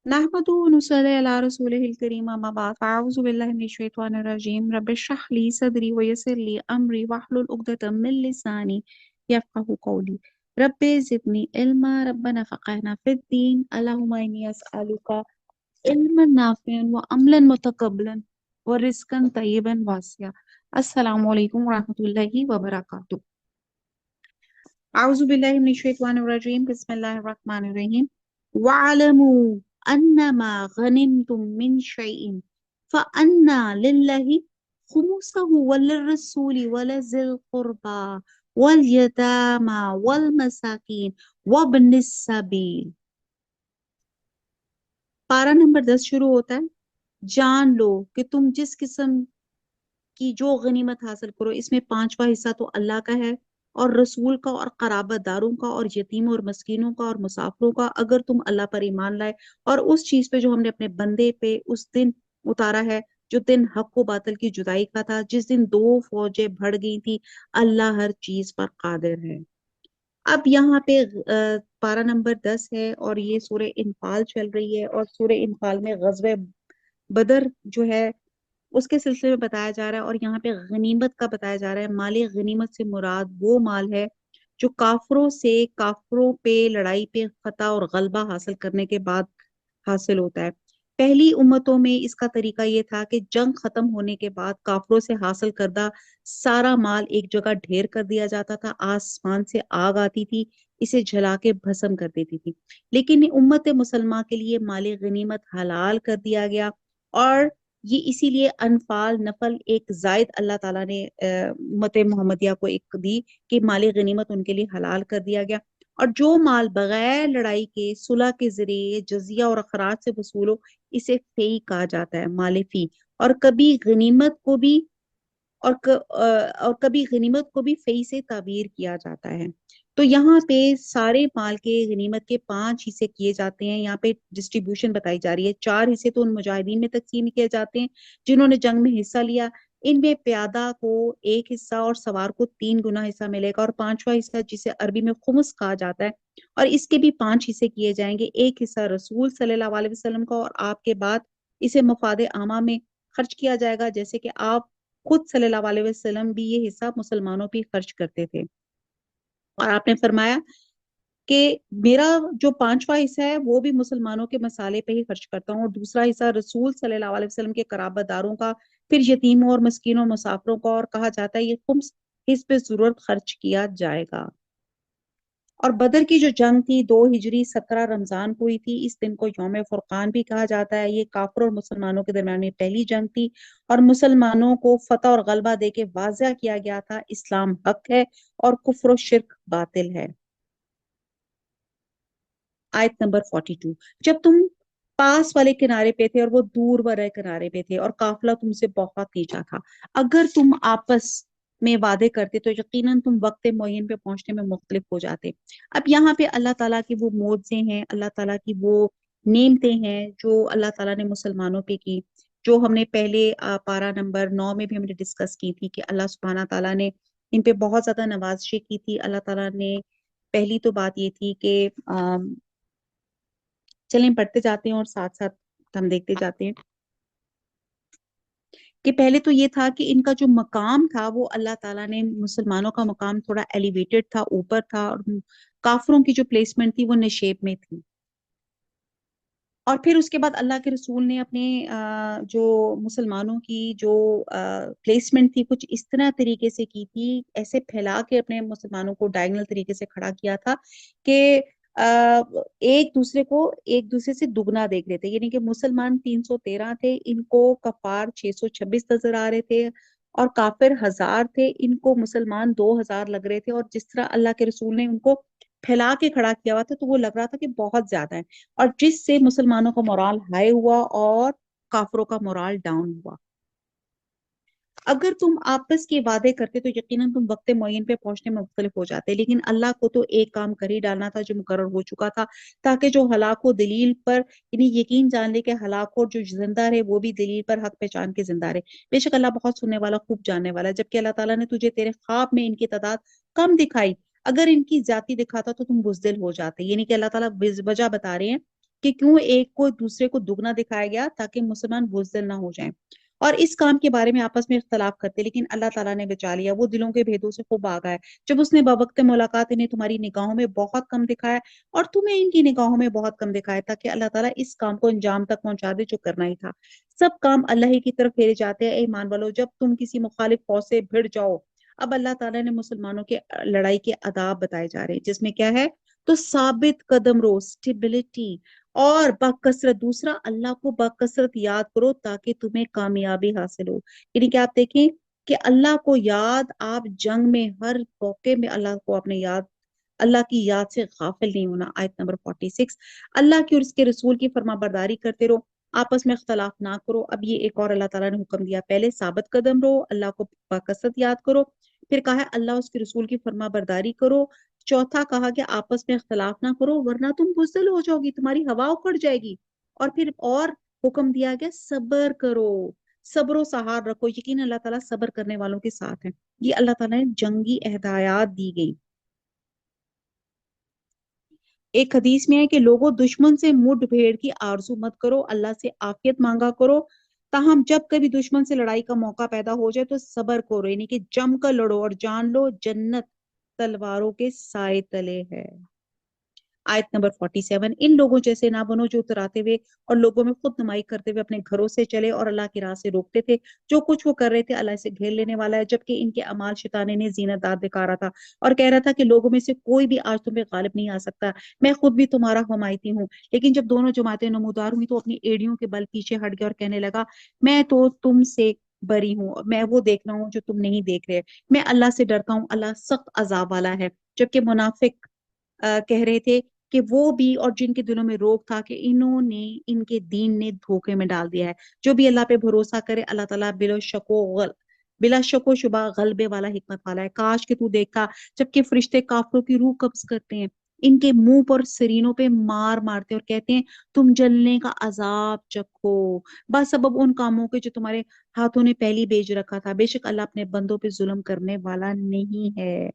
नहमदुहु व नुसल्ली अला रसूलिहिल करीम अम्मा बाद फ़अऊज़ु बिल्लाहि मिनश शैतानिर रजीम रब्बिश्रह ली सदरी व यस्सिर ली अमरी वहलुल उक़दतम मिन लिसानी यफ़क़हू क़ौली रब्बि ज़िदनी इल्मा रब्बना फ़क़िहना फ़िद्दीन अल्लाहुम्मा इन्नी अस्अलुका इल्मन नाफ़िअन व अमलन मुतक़ब्बलन व रिज़्क़न तय्यिबन वासिआ। अस्सलामु अलैकुम व रहमतुल्लाहि व बरकातुहू। अऊज़ु बिल्लाहि मिनश शैतानिर रजीम बिस्मिल्लाहिर रहमानिर रहीम वअलमू अन्नमा गनिमतुम मिन शैइन फअन्ना लिल्लाहि खुमुसहु वलिर्रसूली वलिज़िल क़ुरबा वल यतामा वल मसाकीन वब्निस सबील। पारा नंबर 10 शुरू होता है। जान लो कि तुम जिस किस्म की जो गनीमत हासिल करो इसमें पांचवा हिस्सा तो अल्लाह का है और रसूल का और कराबतदारों का और यतीमों और मस्कीनों का और मुसाफिरों का, अगर तुम अल्लाह पर ईमान लाए और उस चीज पे जो हमने अपने बंदे पे उस दिन उतारा है, जो दिन हक व बातिल की जुदाई का था, जिस दिन दो फौजें भड़ गई थी। अल्लाह हर चीज पर कादिर है। अब यहाँ पे पारा नंबर 10 है और ये सूरह इनफाल चल रही है और सूरह इनफाल में गज़वे बदर जो है उसके सिलसिले में बताया जा रहा है और यहाँ पे गनीमत का बताया जा रहा है। माल गनीमत से मुराद वो माल है जो काफरों पे लड़ाई पे फतह और गलबा हासिल करने के बाद हासिल होता है। पहली उम्मतों में इसका तरीका ये था कि जंग खत्म होने के बाद काफरों से हासिल करदा सारा माल एक जगह ढेर कर दिया जाता था। आसमान से आग आती थी, इसे जला के भस्म कर देती थी। लेकिन उम्मत मुसलमान के लिए माल गनीमत हलाल कर दिया गया और ये इसीलिए अनफाल नफल एक जायद अल्लाह ताला ने उम्मत मोहम्मदिया को एक दी कि माल गनीमत उनके लिए हलाल कर दिया गया। और जो माल बगैर लड़ाई के सुलह के जरिए जजिया और अखराज से वसूलो, इसे फी कहा जाता है, माल फी। और कभी गनीमत को भी और कभी गनीमत को भी फी से ताबीर किया जाता है। तो यहाँ पे सारे माल के गनीमत के 5 हिस्से किए जाते हैं। यहाँ पे डिस्ट्रीब्यूशन बताई जा रही है। 4 हिस्से तो उन मुजाहिदीन में तकसीम किए जाते हैं जिन्होंने जंग में हिस्सा लिया। इनमें प्यादा को 1 हिस्सा और सवार को 3 गुना हिस्सा मिलेगा और 5वां हिस्सा जिसे अरबी में खुमुस कहा जाता है, और इसके भी 5 हिस्से किए जाएंगे। 1 हिस्सा रसूल सल्लल्लाहु अलैहि वसल्लम का और आपके बाद इसे मफाद आमा में खर्च किया जाएगा, जैसे कि आप खुद सल्लल्लाहु अलैहि वसल्लम भी ये हिस्सा मुसलमानों पे खर्च करते थे। और आपने फरमाया कि मेरा जो 5वां हिस्सा है वो भी मुसलमानों के मसाले पे ही खर्च करता हूँ, और दूसरा हिस्सा रसूल सल्लल्लाहु अलैहि वसल्लम के कराबतदारों का, फिर यतीमों और मस्कीनों मुसाफिरों का, और कहा जाता है ये खुम्स हिस्ब जरूरत खर्च किया जाएगा। और बदर की जो जंग थी 2 हिजरी 17 रमजान को हुई थी। इस दिन को यौम फुरकान भी कहा जाता है। ये काफिर और मुसलमानों के दरमियान में पहली जंग थी और मुसलमानों को फतह और गलबा दे के वाज़ह किया गया था इस्लाम हक है और कुफ्र और शिर्क बातिल है। आयत नंबर 42। जब तुम पास वाले किनारे पे थे और वो दूर वाले किनारे पे थे और काफिला तुमसे बहुत नीचा था, अगर तुम आपस में वादे करते तो यकीनन तुम वक्त मुअय्यन पे पहुंचने में मुख्तलिफ हो जाते। अब यहाँ पे अल्लाह ताला की वो मोज़े हैं, अल्लाह ताला की वो नेमतें हैं जो अल्लाह ताला ने मुसलमानों पे की, जो हमने पहले पारा नंबर 9 में भी हमने डिस्कस की थी कि अल्लाह सुब्हाना ताला ने इन पे बहुत ज्यादा नवाजिश की थी। अल्लाह ताला ने पहली तो बात ये थी कि चलें पढ़ते जाते हैं और साथ साथ हम देखते जाते हैं कि पहले तो ये था कि इनका जो मकाम था वो अल्लाह ताला ने, मुसलमानों का मकाम थोड़ा एलिवेटेड था, ऊपर था, और काफरों की जो प्लेसमेंट थी वो निशेब में थी। और फिर उसके बाद अल्लाह के रसूल ने अपने जो मुसलमानों की जो प्लेसमेंट थी कुछ इस तरह तरीके से की थी, ऐसे फैला के अपने मुसलमानों को डायगोनल तरीके से खड़ा किया था कि एक दूसरे से दुगना देख रहे थे। यानी कि मुसलमान 313 थे, इनको कफार 626 नजर आ रहे थे, और काफिर 1000 थे, इनको मुसलमान 2000 लग रहे थे। और जिस तरह अल्लाह के रसूल ने उनको फैला के खड़ा किया हुआ था तो वो लग रहा था कि बहुत ज्यादा है, और जिससे मुसलमानों का मोराल हाई हुआ और काफरों का मोराल डाउन हुआ। अगर तुम आपस के वादे करते तो यकीनन तुम वक्त मुअय्यन पे पहुंचने में मुख्तलिफ हो जाते, लेकिन अल्लाह को तो एक काम कर ही डालना था जो मुकर्रर हो चुका था, ताकि जो हलाक हो दलील पर यानी यकीन जान ले कि हलाक हो, जो जिंदा रहे वो भी दलील पर हक पहचान के जिंदा रहे। बेशक अल्लाह बहुत सुनने वाला खूब जानने वाला है। जबकि अल्लाह ताला ने तुझे तेरे ख्वाब में इनकी तादाद कम दिखाई, अगर इनकी ज्यादा दिखाता तो तुम बुज़दिल हो जाते। यानी कि अल्लाह ताला वजह बता रहे हैं کہ کیوں ایک کو دوسرے کو دگنا دکھایا گیا تاکہ مسلمان بزدل نہ ہو جائیں اور اس کام کے بارے میں آپس میں اختلاف کرتے، لیکن اللہ تعالیٰ نے بچا لیا، وہ دلوں کے بھیدوں سے خوب آگاہ ہے۔ جب اس نے بوقت ملاقات انہیں تمہاری نگاہوں میں بہت کم دکھایا اور تمہیں ان کی نگاہوں میں بہت کم دکھایا، تاکہ اللہ تعالیٰ اس کام کو انجام تک پہنچا دے جو کرنا ہی تھا۔ سب کام اللہ ہی کی طرف پھیرے جاتے ہیں، اے ایمان والو، جب تم کسی مخالف فوج سے بھڑ جاؤ۔ اب اللہ تعالیٰ نے مسلمانوں کے لڑائی کے آداب بتائے جا رہے ہیں، جس میں کیا ہے؟ تو ثابت قدم رو، اسٹیبلٹی، اور بکثرت، دوسرا اللہ کو بکثرت یاد کرو تاکہ تمہیں کامیابی حاصل ہو۔ یعنی کہ آپ دیکھیں کہ اللہ کو یاد، آپ جنگ میں ہر موقع میں اللہ کو اپنے یاد، اللہ کی یاد سے غافل نہیں ہونا۔ آیت نمبر 46، اللہ کی اور اس کے رسول کی فرما برداری کرتے رہو، آپس میں اختلاف نہ کرو۔ اب یہ ایک اور اللہ تعالیٰ نے حکم دیا، پہلے ثابت قدم رہو، اللہ کو بکثرت یاد کرو، پھر کہا ہے اللہ اس کے رسول کی فرما برداری کرو، چوتھا کہا کہ آپس میں اختلاف نہ کرو ورنہ تم بزدل ہو جاؤ گی، تمہاری ہوا اکھڑ جائے گی، اور پھر اور حکم دیا گیا صبر کرو، صبر و سہار رکھو، یقین اللہ تعالیٰ صبر کرنے والوں کے ساتھ ہے۔ یہ اللہ تعالیٰ نے جنگی ہدایات دی گئی۔ ایک حدیث میں ہے کہ لوگوں دشمن سے مڈ بھیڑ کی آرزو مت کرو، اللہ سے عافیت مانگا کرو، تاہم جب کبھی دشمن سے لڑائی کا موقع پیدا ہو جائے تو صبر کرو، یعنی کہ جم کر لڑو اور جان لو جنت تلواروں کے سائے تلے ہے۔ آیت نمبر 47، ان لوگوں جیسے نہ بنو جو اتراتے ہوئے اور لوگوں میں خود نمائی کرتے ہوئے اپنے گھروں سے چلے اور اللہ کی راہ سے روکتے تھے، جو کچھ وہ کر رہے تھے اللہ سے گھیر لینے والا ہے، جبکہ ان کے اعمال شیطان نے زینت دار دکھا رہا تھا اور کہہ رہا تھا کہ لوگوں میں سے کوئی بھی آج تم پہ غالب نہیں آ سکتا، میں خود بھی تمہارا حمایتی ہوں۔ لیکن جب دونوں جماعتیں نمودار ہوئی تو اپنی ایڑیوں کے بل پیچھے ہٹ گیا اور کہنے لگا میں تو تم سے بری ہوں، میں وہ دیکھ رہا ہوں جو تم نہیں دیکھ رہے، میں اللہ سے ڈرتا ہوں، اللہ سخت عذاب والا ہے۔ جبکہ منافق کہہ رہے تھے کہ وہ بھی، اور جن کے دلوں میں روگ تھا، کہ انہوں نے، ان کے دین نے دھوکے میں ڈال دیا ہے۔ جو بھی اللہ پہ بھروسہ کرے اللہ تعالیٰ بلا شک و شبہ غلبے والا، حکمت والا ہے۔ کاش کہ تو دیکھتا جبکہ فرشتے کافروں کی روح قبض کرتے ہیں، ان کے منہ پر سرینوں پہ مار مارتے اور کہتے ہیں تم جلنے کا عذاب چکھو، بس سبب ان کاموں کے جو تمہارے ہاتھوں نے پہلی بیج رکھا تھا، بے شک اللہ اپنے بندوں پہ ظلم کرنے والا نہیں ہے۔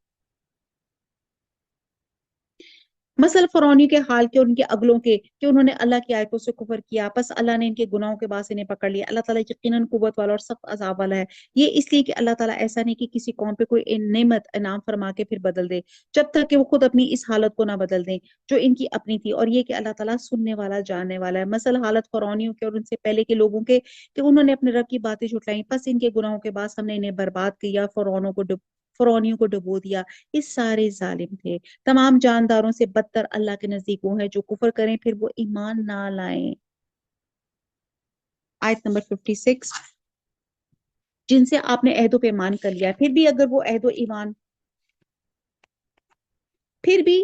مثل فرعونی کے حال کے اور ان کے اگلوں کے، کہ انہوں نے اللہ کی آیتوں سے کفر کیا، پس اللہ نے ان کے گناہوں کے باعث انہیں پکڑ لیا۔ اللہ تعالیٰ یقیناً قوت والا اور سخت عذاب والا ہے۔ یہ اس لیے کہ اللہ تعالیٰ ایسا نہیں کہ کسی قوم پہ کوئی نعمت انعام فرما کے پھر بدل دے، جب تک کہ وہ خود اپنی اس حالت کو نہ بدل دیں جو ان کی اپنی تھی، اور یہ کہ اللہ تعالیٰ سننے والا جاننے والا ہے۔ مثل حالت فرعونیوں کے اور ان سے پہلے کے لوگوں کے، کہ انہوں نے اپنے رب کی باتیں جھٹلائیں، پس ان کے گناہوں کے بعد ہم نے انہیں برباد کیا، فرعونیوں کو ڈبو دیا، اس سارے ظالم تھے۔ تمام جانداروں سے بدتر اللہ کے نزدیک وہ ہے جو کفر کریں پھر وہ ایمان نہ لائیں۔ آیت نمبر 56، جن سے آپ نے عہد و پیمان کر لیا، پھر بھی اگر وہ عہد و ایمان، پھر بھی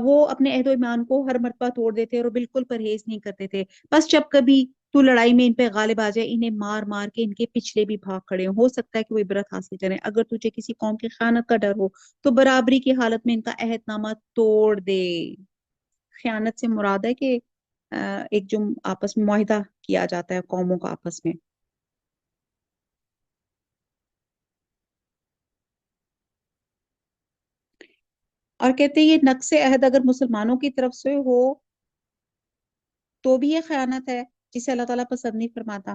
وہ اپنے عہد و ایمان کو ہر مرتبہ توڑ دیتے اور بالکل پرہیز نہیں کرتے تھے، بس جب کبھی تو لڑائی میں ان پہ غالب آ جائے انہیں مار مار کے ان کے پچھلے بھی بھاگ کھڑے ہوں، ہو سکتا ہے کہ وہ عبرت حاصل کریں۔ اگر تجھے کسی قوم کی خیانت کا ڈر ہو تو برابری کی حالت میں ان کا عہد نامہ توڑ دے۔ خیانت سے مراد ہے کہ ایک جو آپس میں معاہدہ کیا جاتا ہے قوموں کا آپس میں۔ اور کہتے ہیں یہ نقص عہد اگر مسلمانوں کی طرف سے ہو تو بھی یہ خیانت ہے جسے اللہ تعالیٰ پسند نہیں فرماتا۔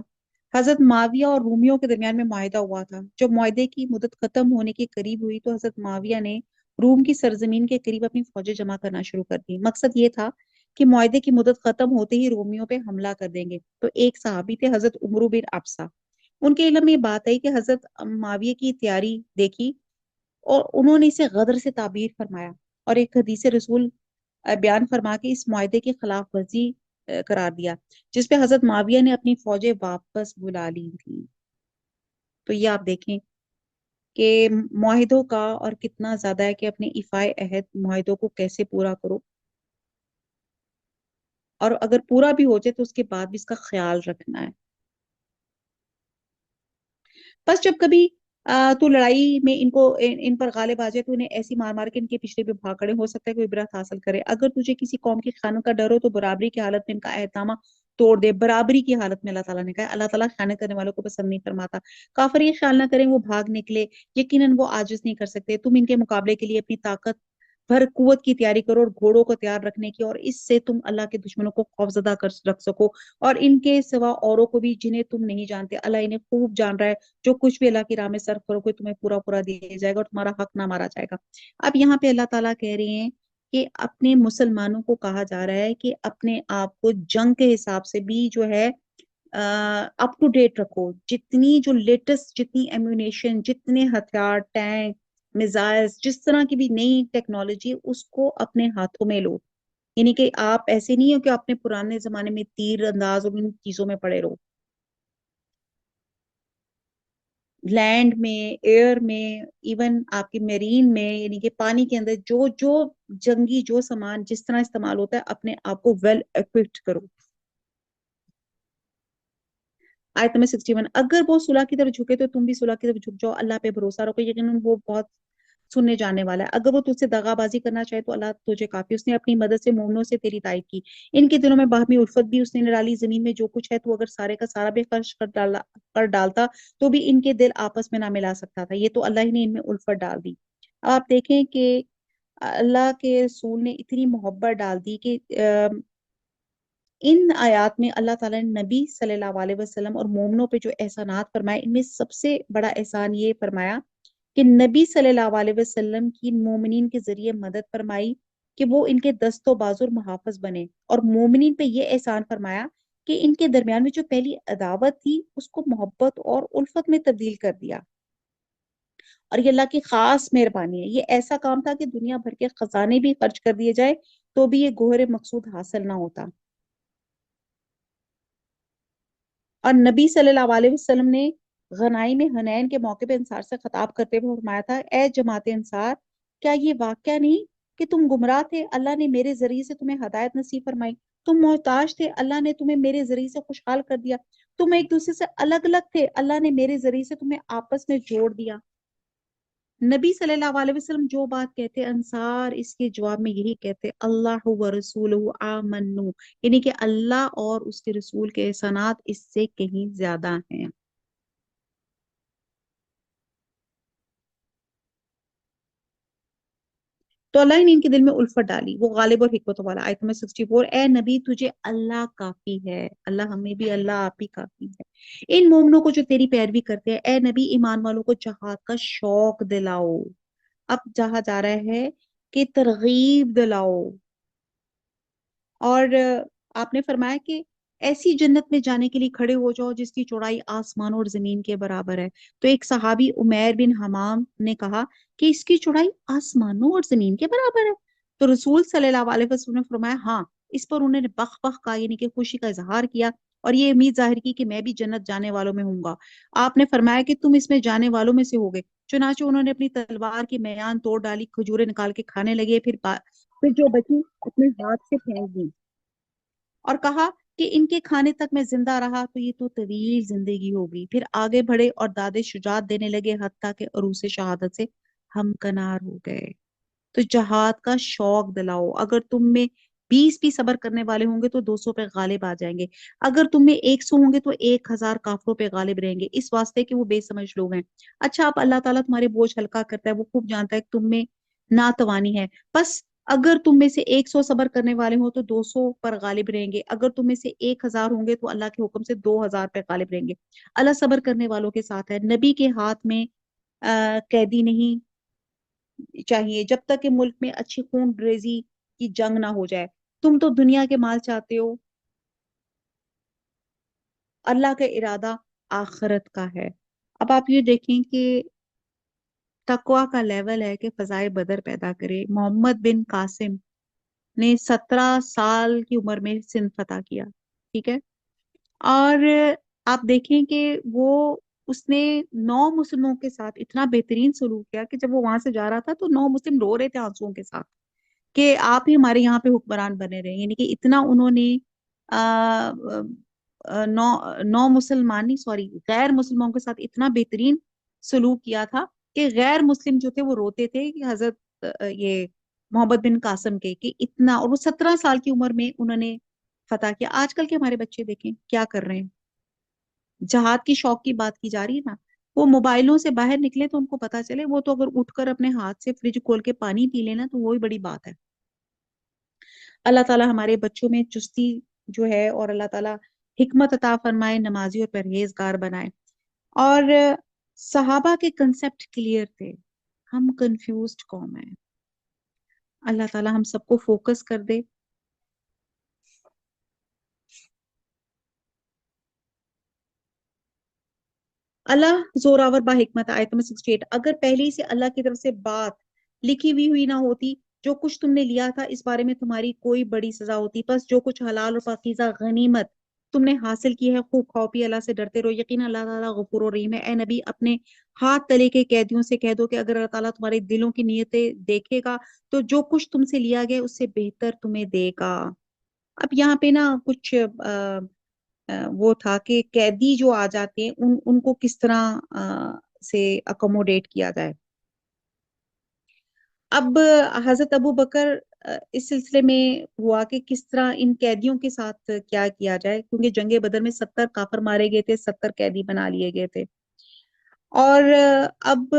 حضرت معاویہ اور رومیوں کے درمیان میں معاہدہ ہوا تھا، جب معاہدے کی مدت ختم ہونے کے قریب ہوئی تو حضرت معاویہ نے روم کی سرزمین کے قریب اپنی فوجیں جمع کرنا شروع کر دی۔ مقصد یہ تھا کہ معاہدے کی مدت ختم ہوتے ہی رومیوں پہ حملہ کر دیں گے۔ تو ایک صحابی تھے حضرت عمرو بن ابسا، ان کے علم میں یہ بات آئی کہ حضرت معاویہ کی تیاری دیکھی اور انہوں نے اسے غدر سے تعبیر فرمایا اور ایک حدیث رسول بیان فرما کے اس معاہدے کی خلاف ورزی قرار دیا، جس پہ حضرت معاویہ نے اپنی فوجیں واپس بلا لی تھی۔ تو یہ آپ دیکھیں کہ معاہدوں کا اور کتنا زیادہ ہے کہ اپنے ایفائے عہد معاہدوں کو کیسے پورا کرو، اور اگر پورا بھی ہو جائے تو اس کے بعد بھی اس کا خیال رکھنا ہے۔ بس جب کبھی تو لڑائی میں ان پر غالب آ جائے تو انہیں ایسی مار مار کے ان کے پچھلے پہ بھاگ کھڑے، ہو سکتا ہے کوئی عبرت حاصل کرے۔ اگر تجھے کسی قوم کی خیانت کا ڈر ہو تو برابری کی حالت میں ان کا عہد نامہ توڑ دے۔ برابری کی حالت میں اللہ تعالیٰ نے کہا، اللہ تعالیٰ خیانت کرنے والوں کو پسند نہیں فرماتا۔ کافر یہ خیال نہ کریں وہ بھاگ نکلے، یقیناً وہ عاجز نہیں کر سکتے، تم ان کے مقابلے کے لیے اپنی طاقت भर कुवत की तैयारी करो और घोड़ों को तैयार रखने की, और इससे तुम अल्लाह के दुश्मनों को खौफजदा कर रख सको। और इनके सिवा औरों को भी जिन्हें तुम नहीं जानते, अल्लाह इन्हें खूब जान रहा है। जो कुछ भी अल्लाह की राह में सर्फ करोगे तुम्हें पूरा पूरा दिया जाएगा और तुम्हारा हक ना मारा जाएगा। अब यहाँ पे अल्लाह ताला कह रहे हैं कि अपने मुसलमानों को कहा जा रहा है कि अपने आप को जंग के हिसाब से भी जो है अप टू डेट रखो। जितनी जो लेटेस्ट, जितनी एम्यूनेशन, जितने हथियार, टैंक, मिसाइल्स, जिस तरह की भी नई टेक्नोलॉजी उसको अपने हाथों में लो। यानी कि आप ऐसे नहीं हो कि अपने पुराने जमाने में तीर अंदाज और इन चीजों में पड़े रहो। लैंड में, एयर में, इवन आपकी मेरीन में, यानी कि पानी के अंदर जो जो जंगी जो सामान जिस तरह इस्तेमाल होता है, अपने आप को वेल इक्विप्ड करो। आयत नंबर 61, अगर वो सुलह की तरफ झुके तो तुम भी सुलह की तरफ झुक जाओ, अल्लाह पे भरोसा रखो, यकीनन वो बहुत सुनने जाने वाला है। अगर वो तुझसे दगाबाजी करना चाहे तो अल्लाह तुझे काफी, उसने अपनी मदद से मोमिनों से तेरी तायद की। इनके दिलों में बाहमी उल्फत भी उसने निराली, जमीन में जो कुछ है तो अगर सारे का सारा भी खर्च कर डालता तो भी इनके दिल आपस में ना मिला सकता था। ये तो अल्लाह ही ने इनमें उल्फत डाल दी। अब आप देखें कि अल्लाह के रसूल ने इतनी मोहब्बत डाल दी कि इन आयात में अल्लाह ताला ने नबी सल्लल्लाहु अलैहि वसल्लम और मोमिनों पे जो एहसानात फरमाए, इनमें सबसे बड़ा एहसान ये फरमाया कि नबी सल्लल्लाहु अलैहि वसल्लम की मोमिनीन के जरिए मदद फरमाई कि वो इनके दस्तो बाजुर मुहाफिज बने। और मोमिनीन पे ये एहसान फरमाया कि इनके दरमियान में जो पहली अदावत थी उसको मोहब्बत और उल्फत में तब्दील कर दिया। और ये अल्लाह की खास मेहरबानी है। ये ऐसा काम था कि दुनिया भर के खजाने भी खर्च कर दिए जाए तो भी ये गोहरे मकसूद हासिल ना होता। और नबी सल्लल्लाहु अलैहि वसल्लम ने गनाई में हनैन के मौके पे अंसार से खिताब करते हुए फरमाया था, ए जमात अंसार, क्या ये वाकया नहीं कि तुम गुमराह थे, अल्लाह ने मेरे जरिए से तुम्हें हदायत नसीब फरमाई। तुम मोहताज थे, अल्लाह ने तुम्हें मेरे जरिए से खुशहाल कर दिया। तुम एक दूसरे से अलग अलग थे, अल्लाह ने मेरे जरिए से तुम्हें आपस में जोड़ दिया। नबी सल्लल्लाहु अलैहि वसल्लम जो बात कहते अंसार इसके जवाब में यही कहते, अल्लाह व रसूलुहु आमन्नू, यानी कि अल्लाह और उसके रसूल के एहसानात इससे कहीं ज्यादा हैं। तो अल्लाह ने इनके दिल में उल्फत डाली, वो गालिब और हिकमत वाला। आयत में 64, ए नबी तुझे अल्लाह काफी है, अल्लाह हमें भी अल्लाह आप ही काफी है। इन मोमनों को जो तेरी पैरवी करते हैं, ए नबी ईमान वालों को जहाद का शौक दिलाओ। अब जहा जा रहा है कि तरगीब दिलाओ। और आपने फरमाया कि ऐसी जन्नत में जाने के लिए खड़े हो जाओ जिसकी चौड़ाई आसमान और जमीन के बराबर है। तो एक सहाबी उमैर बिन हमाम ने कहा कि इसकी चौड़ाई आसमानों और जमीन के बराबर है। तो रसूल सल्लल्लाहु अलैहि वसल्लम ने फरमाया हाँ। इस पर उन्होंने बख बख का यानी कि खुशी का इजहार किया और ये उम्मीद जाहिर की कि मैं भी जन्नत जाने वालों में हूंगा। आपने फरमाया कि तुम इसमें जाने वालों में से हो गए। चुनाचे उन्होंने अपनी तलवार की म्यान तोड़ डाली, खजूरें निकाल के खाने लगे, फिर जो बची अपने हाथ से फेंक दी और कहा कि इनके खाने तक मैं जिंदा रहा तो ये तो तवील जिंदगी होगी। फिर आगे बढ़े और दादे शुजात देने लगे, हत्ता के अरूस शहादत से हमकनार हो गए। तो जहाद का शौक दिलाओ। अगर तुम में 20 भी सबर करने वाले होंगे तो 200 पे गालिब आ जाएंगे। अगर तुम में 100 होंगे तो 1000 काफरों पे गालिब रहेंगे, इस वास्ते कि वो बेसमझ लोग हैं। अच्छा, अब अल्लाह ताला तुम्हारे बोझ हल्का करता है, वो खूब जानता है कि तुम में नातवानी है। बस अगर तुम में से 100 सबर करने वाले हो तो 200 पर गालिब रहेंगे। अगर तुम में से 1000 होंगे तो अल्लाह के हुक्म से 2000 पे गालिब रहेंगे। अल्लाह सबर करने वालों के साथ है। नबी के हाथ में कैदी नहीं चाहिए जब तक कि मुल्क में अच्छी खून रेजी की जंग ना हो जाए। तुम तो दुनिया के माल चाहते हो, अल्लाह का इरादा आखिरत का है। अब आप ये देखें कि तकवा का लेवल है कि फजाए बदर पैदा करे। मोहम्मद बिन कासिम ने 17 साल की उम्र में सिंध फतह किया, ठीक है। और आप देखें कि वो उसने 9 मुस्लिमों के साथ इतना बेहतरीन सलूक किया कि जब वो वहां से जा रहा था तो 9 मुस्लिम रो रहे थे आंसुओं के साथ कि आप ही हमारे यहाँ पे हुक्मरान बने रहे। यानी कि इतना उन्होंने आ, नौ नौ मुसलमान नहीं, सॉरी, गैर मुसलमानों के साथ इतना बेहतरीन सलूक किया था कि गैर मुस्लिम जो थे वो रोते थे कि हजरत ये मोहम्मद बिन कासिम के कि इतना। और वो 17 साल की उम्र में उन्होंने फतह किया। आजकल के हमारे बच्चे देखें क्या कर रहे हैं। जहाद की शौक की बात की जा रही है ना, वो मोबाइलों से बाहर निकले तो उनको पता चले, वो तो अगर उठकर अपने हाथ से फ्रिज खोल के पानी पी लेना तो वो ही बड़ी बात है। अल्लाह ताला हमारे बच्चों में चुस्ती जो है, और अल्लाह ताला हिकमत अता फरमाए, नमाजी और परहेजगार बनाए। और सहाबा के कंसेप्ट क्लियर थे, हम कंफ्यूज्ड कौम है। अल्लाह ताला हम सबको फोकस कर दे। अल्लाह जोरावर बा हिकमत, आयत नंबर 68। अगर पहले ही से अल्लाह की तरफ से बात लिखी हुई ना होती, जो कुछ तुमने लिया था इस बारे में तुम्हारी कोई बड़ी सजा होती। बस जो कुछ हलाल और पाकीज़ा गनीमत तुमने हासिल की है, खूब खाओ पिए, अल्लाह से डरते रहो, यकीन अल्लाह ताला गफूर और रहीम है। ए नबी, अपने हाथ तले के कैदियों से कह दो कि अगर अल्लाह ताला तुम्हारे दिलों की नीयतें देखेगा तो जो कुछ तुमसे लिया गया उससे बेहतर तुम्हें देगा। अब यहाँ पे ना कुछ वो था कि कैदी जो आ जाते हैं उनको किस तरह से अकोमोडेट किया जाए। अब हजरत अबू बकर इस सिलसिले में हुआ कि किस तरह इन कैदियों के साथ क्या किया जाए, क्योंकि जंगे बदर में 70 काफिर मारे गए थे, 70 कैदी बना लिए गए थे। और अब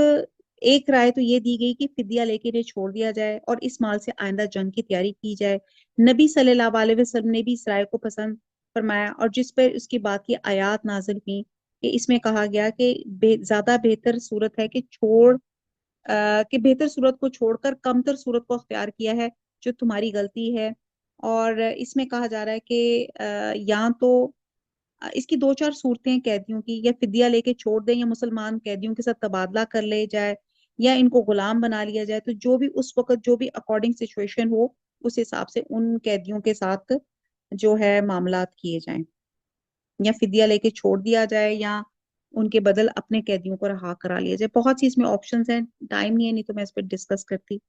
एक राय तो ये दी गई कि फिदिया लेके इन्हें छोड़ दिया जाए और इस माल से आइंदा जंग की तैयारी की जाए। नबी सल्लल्लाहु अलैहि वसल्लम ने भी इस राय को पसंद फरमाया, और जिस पर उसकी बात की आयात नाजिल हुई कि इसमें कहा गया कि ज्यादा बेहतर सूरत है कि कि बेहतर सूरत को छोड़कर कमतर सूरत को अख्तियार किया है, जो तुम्हारी गलती है। और इसमें कहा जा रहा है कि या तो इसकी दो चार सूरतें हैं कैदियों की, या फिदिया लेके छोड़ दें, या मुसलमान कैदियों के साथ तबादला कर ले जाए, या इनको गुलाम बना लिया जाए। तो जो भी उस वक्त जो भी अकॉर्डिंग सिचुएशन हो, उस हिसाब से उन कैदियों के साथ जो है मामलात किए जाएं, या फिदिया लेके छोड़ दिया जाए, या उनके बदल अपने कैदियों को रहा करा लिया जाए। बहुत सी इसमें ऑप्शंस हैं, टाइम नहीं है, नहीं तो मैं इस पर डिस्कस करती।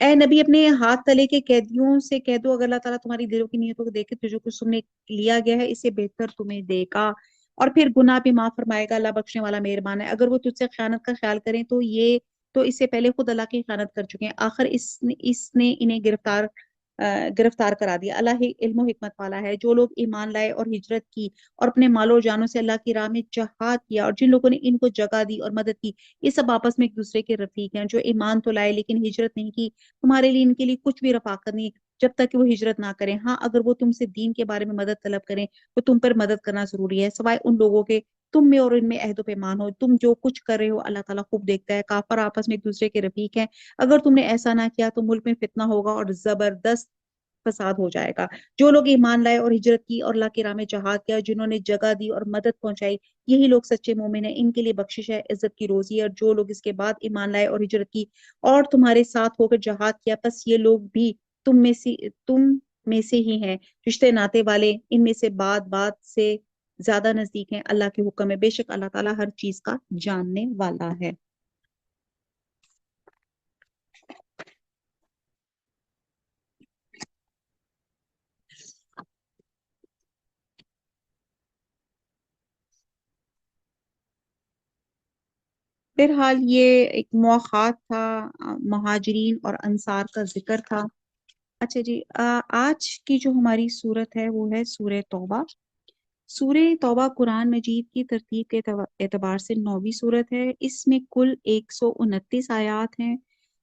ए नबी, अपने हाथ तले के कैदियों से कह दो, अगर अल्लाह ताला तुम्हारी दिलों की नीयतों को देखे तो जो कुछ तुमने लिया गया है इससे बेहतर तुम्हें देगा, और फिर गुनाह भी माफ फरमाएगा। अल्लाह बख्शने वाला मेहरबान है। अगर वो तुझसे खयानत का ख्याल करें तो ये तो इससे पहले खुद अल्लाह की खयानत कर चुके हैं, आखिर इसने इसने इन्हें गिरफ्तार करा दिया। अल्लाह ही इल्म हिकमत वाला है। जो लोग ईमान लाए और हिजरत की और अपने मालो और जानों से अल्लाह की राह में जहाद किया, और जिन लोगों ने इनको जगह दी और मदद की, ये सब आपस में एक दूसरे के रफीक हैं। जो ईमान तो लाए लेकिन हिजरत नहीं की, तुम्हारे लिए इनके लिए कुछ भी रफाकत नहीं, जब तक कि वो हिजरत ना करें। हाँ, अगर वो तुमसे दीन के बारे में मदद तलब करें तो तुम पर मदद करना जरूरी है, सिवाय उन लोगों के तुम में और इनमें अहद पैमान हो। तुम जो कुछ कर रहे हो अल्लाह ताला खूब देखता है। काफर आपस में एक दूसरे के रफीक हैं। अगर तुमने ऐसा ना किया तो मुल्क में फितना होगा और जबरदस्त फसाद हो जाएगा। जो लोग ईमान लाए और हिजरत की और अल्लाह की राह में जहाद किया, जिन्होंने जगह दी और मदद पहुंचाई, यही लोग सच्चे मोमिन हैं। इनके लिए बख्शिश है, इज्जत की रोजी है। और जो लोग इसके बाद ईमान लाए और हिजरत की और तुम्हारे साथ होकर जहाद किया, बस ये लोग भी तुम में से ही हैं, रिश्ते नाते वाले, इनमें से बात से ज्यादा नजदीक हैं। अल्लाह के हुक्म है, बेशक अल्लाह ताला हर चीज का जानने वाला है। फिलहाल ये एक मुआखात था, महाजरीन और अंसार का जिक्र था। अच्छा जी, आज की जो हमारी सूरत है वो है सूरह तौबा। सूरह तौबा कुरान मजीद की तरतीब के एतबार से नौवीं सूरत है। इसमें कुल 129 आयात हैं।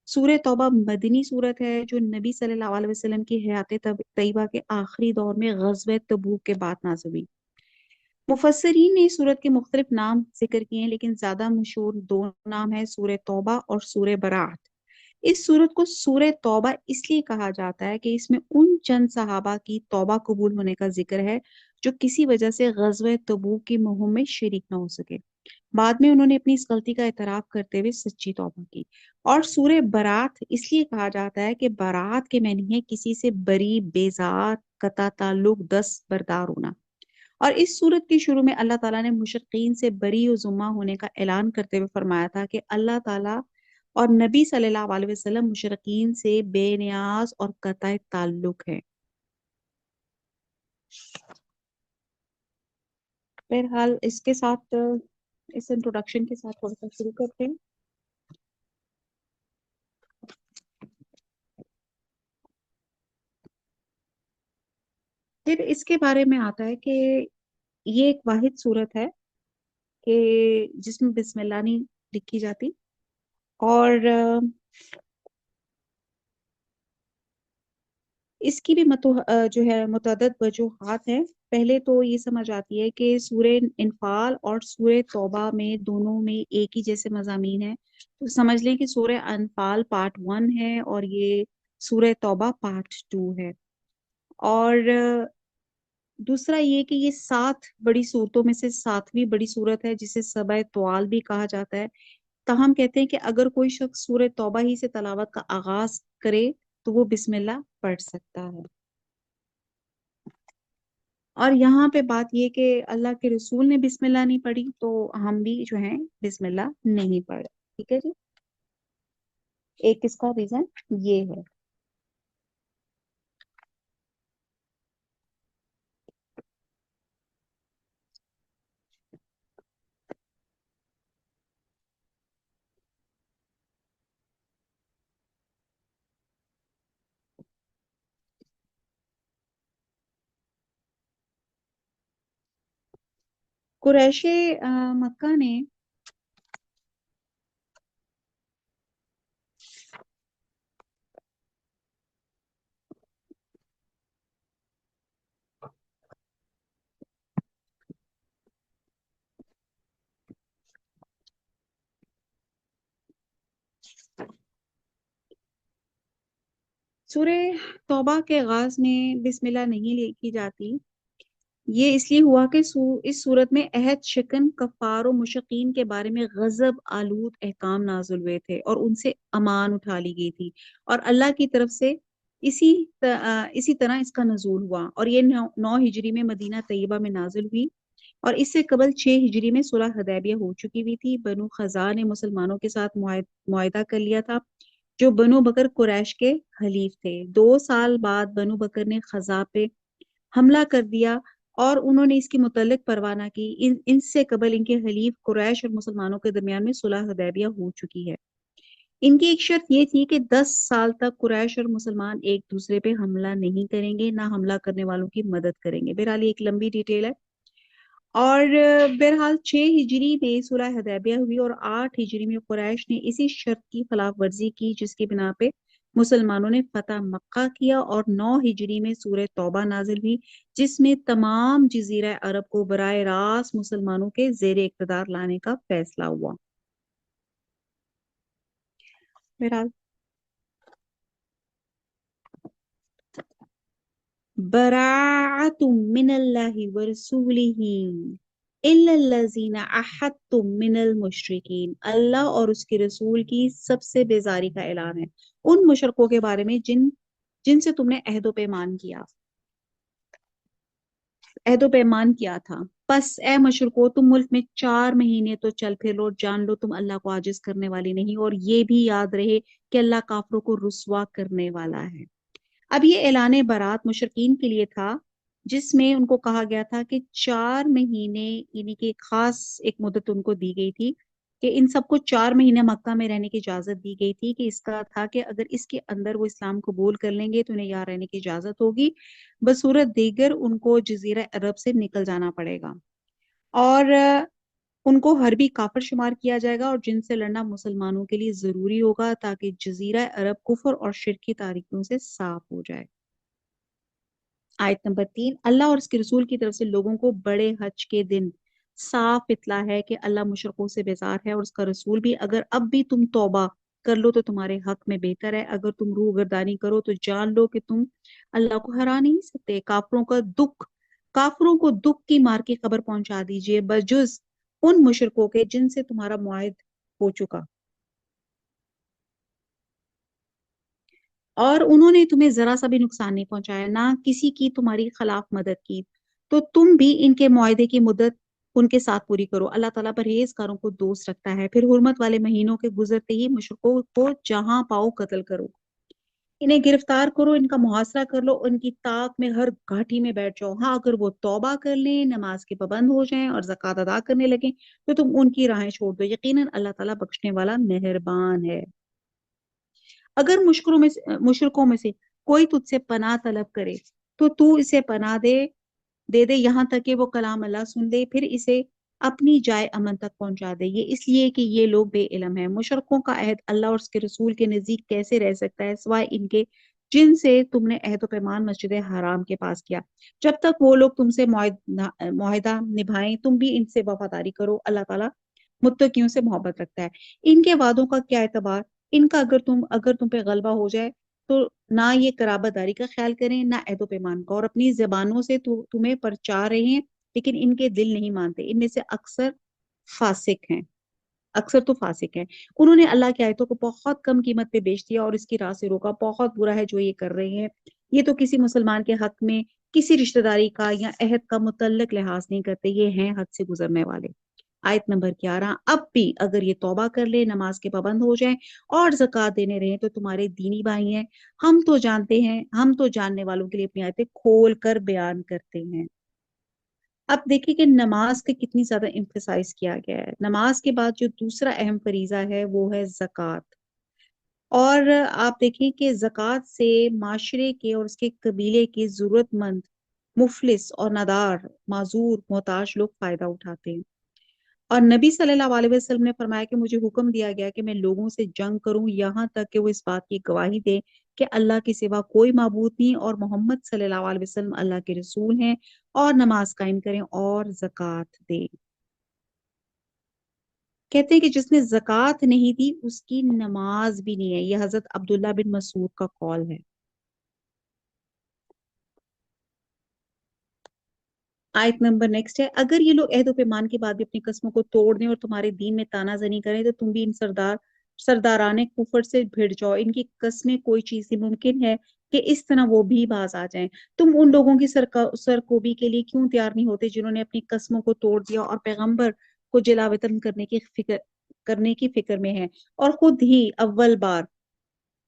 सूरह तौबा मदनी सूरत है, जो नबी सल्लल्लाहु अलैहि वसल्लम की हयात तैयबा के आखिरी दौर में ग़ज़वे तबूक के बाद नाज़िल हुई। मुफस्सिरीन ने इस सूरत के मुख्तलिफ नाम जिक्र किए हैं, लेकिन ज्यादा मशहूर दो नाम है, सूरह तौबा और सूरह बरात। इस सूरत को सूरह तौबा इसलिए कहा जाता है कि इसमें उन चंद सहाबा की तौबा कबूल होने का जिक्र है जो किसी वजह से ग़ज़वे तबूक की मुहिम में शरीक न हो सके। बाद में उन्होंने अपनी इस गलती का एतराफ करते हुए सच्ची तौबा की। और सूरह बरात इसलिए कहा जाता है कि बरात के मानी है किसी से बरी, बेजात, कता ताल्लुक, दस्त बरदार होना। और इस सूरत के शुरू में अल्लाह ताला ने मुशरिकीन से बरी और जुम्मा होने का ऐलान करते हुए फरमाया था कि अल्लाह ताला और नबी सल्लल्लाहु अलैहि वसल्लम मुशरिकीन से बेनियाज और कतई ताल्लुक है। बहरहाल इसके साथ इस इंट्रोडक्शन के साथ थोड़ा सा शुरू करते हैं। پھر اس کے بارے میں آتا ہے کہ یہ ایک واحد صورت ہے کہ جس میں بسم اللہ نہیں لکھی جاتی، اور اس کی بھی جو ہے متعدد وجوہات ہیں۔ پہلے تو یہ سمجھ آتی ہے کہ سورہ انفال اور سورہ توبہ میں دونوں میں ایک ہی جیسے مضامین ہیں، تو سمجھ لیں کہ سورہ انفال پارٹ 1 ہے اور یہ سورہ توبہ پارٹ 2 ہے۔ اور دوسرا یہ کہ یہ 7 بڑی صورتوں میں سے 7ویں بڑی صورت ہے، جسے سبع طوال بھی کہا جاتا ہے۔ تاہم کہتے ہیں کہ اگر کوئی شخص سورہ توبہ ہی سے تلاوت کا آغاز کرے تو وہ بسم اللہ پڑھ سکتا ہے۔ اور یہاں پہ بات یہ کہ اللہ کے رسول نے بسم اللہ نہیں پڑھی تو ہم بھی جو ہیں بسم اللہ نہیں پڑھ، ٹھیک ہے جی۔ ایک اس کا ریزن یہ ہے۔ قریش مکہ نے سورہ توبہ کے آغاز میں بسم اللہ نہیں لکھی جاتی، یہ اس لیے ہوا کہ اس صورت میں عہد شکن کفار و مشرکین کے بارے میں غضب آلود احکام نازل ہوئے تھے اور ان سے امان اٹھا لی گئی تھی، اور اللہ کی طرف سے اسی طرح اس کا نزول ہوا، اور یہ 9 ہجری میں مدینہ طیبہ میں نازل ہوئی، اور اس سے قبل 6 ہجری میں صلح حدیبیہ ہو چکی ہوئی تھی۔ بنو خزاع نے مسلمانوں کے ساتھ معاہدہ کر لیا تھا، جو بنو بکر قریش کے حلیف تھے۔ 2 سال بعد بنو بکر نے خزاع پہ حملہ کر دیا اور انہوں نے اس کی متعلق پرواہ نہ کی۔ ان سے قبل ان کے حلیف قریش اور مسلمانوں کے درمیان میں صلح حدیبیہ ہو چکی ہے۔ ان کی ایک شرط یہ تھی کہ 10 سال تک قریش اور مسلمان ایک دوسرے پہ حملہ نہیں کریں گے، نہ حملہ کرنے والوں کی مدد کریں گے۔ بہرحال یہ ایک لمبی ڈیٹیل ہے، اور بہرحال 6 ہجری میں صلح حدیبیہ ہوئی اور 8 ہجری میں قریش نے اسی شرط کی خلاف ورزی کی، جس کی بنا پہ مسلمانوں نے فتح مکہ کیا، اور 9 ہجری میں سورہ توبہ نازل ہوئی، جس میں تمام جزیرہ عرب کو براہ راست مسلمانوں کے زیر اقتدار لانے کا فیصلہ ہوا۔ بہرحال براعت من اللہ ورسولہ الا الذین عاہدتم من المشرکین، اللہ اور اس کے رسول کی سب سے بیزاری کا اعلان ہے ان مشرکوں کے بارے میں جن سے تم نے عہد و پیمان کیا تھا۔ پس اے مشرکو، تم ملک میں 4 مہینے تو چل پھر لو، جان لو تم اللہ کو عاجز کرنے والی نہیں، اور یہ بھی یاد رہے کہ اللہ کافروں کو رسوا کرنے والا ہے۔ اب یہ اعلان برات مشرکین کے لیے تھا، جس میں ان کو کہا گیا تھا کہ 4 مہینے، یعنی کہ ایک خاص ایک مدت ان کو دی گئی تھی کہ ان سب کو 4 مہینے مکہ میں رہنے کی اجازت دی گئی تھی، کہ اس کا تھا کہ اگر اس کے اندر وہ اسلام قبول کر لیں گے تو انہیں یہاں رہنے کی اجازت ہوگی، بصورت دیگر ان کو جزیرہ عرب سے نکل جانا پڑے گا، اور ان کو حربی کافر شمار کیا جائے گا، اور جن سے لڑنا مسلمانوں کے لیے ضروری ہوگا تاکہ جزیرہ عرب کفر اور شرک کی تاریکیوں سے صاف ہو جائے۔ آیت نمبر 3، اللہ اور اس کے رسول کی طرف سے لوگوں کو بڑے حج کے دن صاف اطلاع ہے کہ اللہ مشرکوں سے بیزار ہے، اور اس کا رسول بھی، اگر اب بھی تم توبہ کر لو تو تمہارے حق میں بہتر ہے، اگر تم روح گردانی کرو تو جان لو کہ تم اللہ کو ہرا نہیں سکتے۔ کافروں کو دکھ کی مار کی خبر پہنچا دیجئے، بجز ان مشرکوں کے جن سے تمہارا معاہد ہو چکا، اور انہوں نے تمہیں ذرا سا بھی نقصان نہیں پہنچایا، نہ کسی کی تمہاری خلاف مدد کی، تو تم بھی ان کے معاہدے کی مدت ان کے ساتھ پوری کرو۔ اللہ تعالیٰ پرہیزگاروں کو دوست رکھتا ہے۔ پھر حرمت والے مہینوں کے گزرتے ہی مشرکوں کو جہاں پاؤ قتل کرو، انہیں گرفتار کرو، ان کا محاصرہ کر لو، ان کی طاق میں ہر گھاٹی میں بیٹھ جاؤ۔ ہاں، اگر وہ توبہ کر لیں، نماز کے پابند ہو جائیں اور زکوٰۃ ادا کرنے لگیں تو تم ان کی راہیں چھوڑ دو، یقیناً اللہ تعالیٰ بخشنے والا مہربان ہے۔ اگر مشرکوں میں سے کوئی تجھ سے پناہ طلب کرے تو تو اسے پناہ دے یہاں تک کہ وہ کلام اللہ سن لے، پھر اسے اپنی جائے امن تک پہنچا دے۔ یہ اس لیے کہ یہ لوگ بے علم ہیں۔ مشرکوں کا عہد اللہ اور اس کے رسول کے نزدیک کیسے رہ سکتا ہے سوائے ان کے جن سے تم نے عہد و پیمان مسجد حرام کے پاس کیا۔ جب تک وہ لوگ تم سے معاہدہ نبھائیں تم بھی ان سے وفاداری کرو، اللہ تعالیٰ متقیوں سے محبت رکھتا ہے۔ ان کے وعدوں کا کیا اعتبار؟ ان کا اگر تم پہ غلبہ ہو جائے تو نہ یہ قرابت داری کا خیال کریں نہ عہد و پیمان کا، اور اپنی زبانوں سے تمہیں پرچار رہے ہیں لیکن ان کے دل نہیں مانتے۔ ان میں سے اکثر فاسق ہیں، اکثر تو فاسق ہیں۔ انہوں نے اللہ کی آیتوں کو بہت کم قیمت پہ بیچ دیا اور اس کی راہ سے روکا۔ بہت برا ہے جو یہ کر رہے ہیں۔ یہ تو کسی مسلمان کے حق میں کسی رشتہ داری کا یا عہد کا متعلق لحاظ نہیں کرتے، یہ ہیں حد سے گزرنے والے۔ آیت نمبر 11، اب بھی اگر یہ توبہ کر لے، نماز کے پابند ہو جائیں اور زکوٰۃ دینے رہیں تو تمہارے دینی بھائی ہیں۔ ہم تو جانتے ہیں، ہم تو جاننے والوں کے لیے اپنی آیتیں کھول کر بیان کرتے ہیں۔ اب دیکھیں کہ نماز کا کتنی زیادہ امفسائز کیا گیا ہے۔ نماز کے بعد جو دوسرا اہم فریضہ ہے وہ ہے زکوٰۃ، اور آپ دیکھیں کہ زکوٰۃ سے معاشرے کے اور اس کے قبیلے کے ضرورت مند، مفلس اور ندار، معذور، محتاج لوگ فائدہ اٹھاتے ہیں۔ اور نبی صلی اللہ علیہ وسلم نے فرمایا کہ مجھے حکم دیا گیا کہ میں لوگوں سے جنگ کروں یہاں تک کہ وہ اس بات کی گواہی دے کہ اللہ کے سوا کوئی معبود نہیں اور محمد صلی اللہ علیہ وسلم اللہ کے رسول ہیں، اور نماز قائم کریں اور زکوٰۃ دیں۔ کہتے ہیں کہ جس نے زکوٰۃ نہیں دی اس کی نماز بھی نہیں ہے۔ یہ حضرت عبداللہ بن مسعود کا قول ہے۔ آیت نمبر نیکسٹ ہے، اگر یہ لوگ عہد و پیمان کے بعد بھی اپنی قسموں کو توڑ دیں اور تمہارے دین میں تانا زنی کریں تو تم بھی ان سرداران کفر سے بھڑ جاؤ۔ ان کی قسمیں کوئی چیز ہی ممکن ہے کہ اس طرح وہ بھی باز آ جائیں۔ تم ان لوگوں کی سرکوبی کے لیے کیوں تیار نہیں ہوتے جنہوں نے اپنی قسموں کو توڑ دیا اور پیغمبر کو جلا وطن کرنے کی فکر میں ہے، اور خود ہی اول بار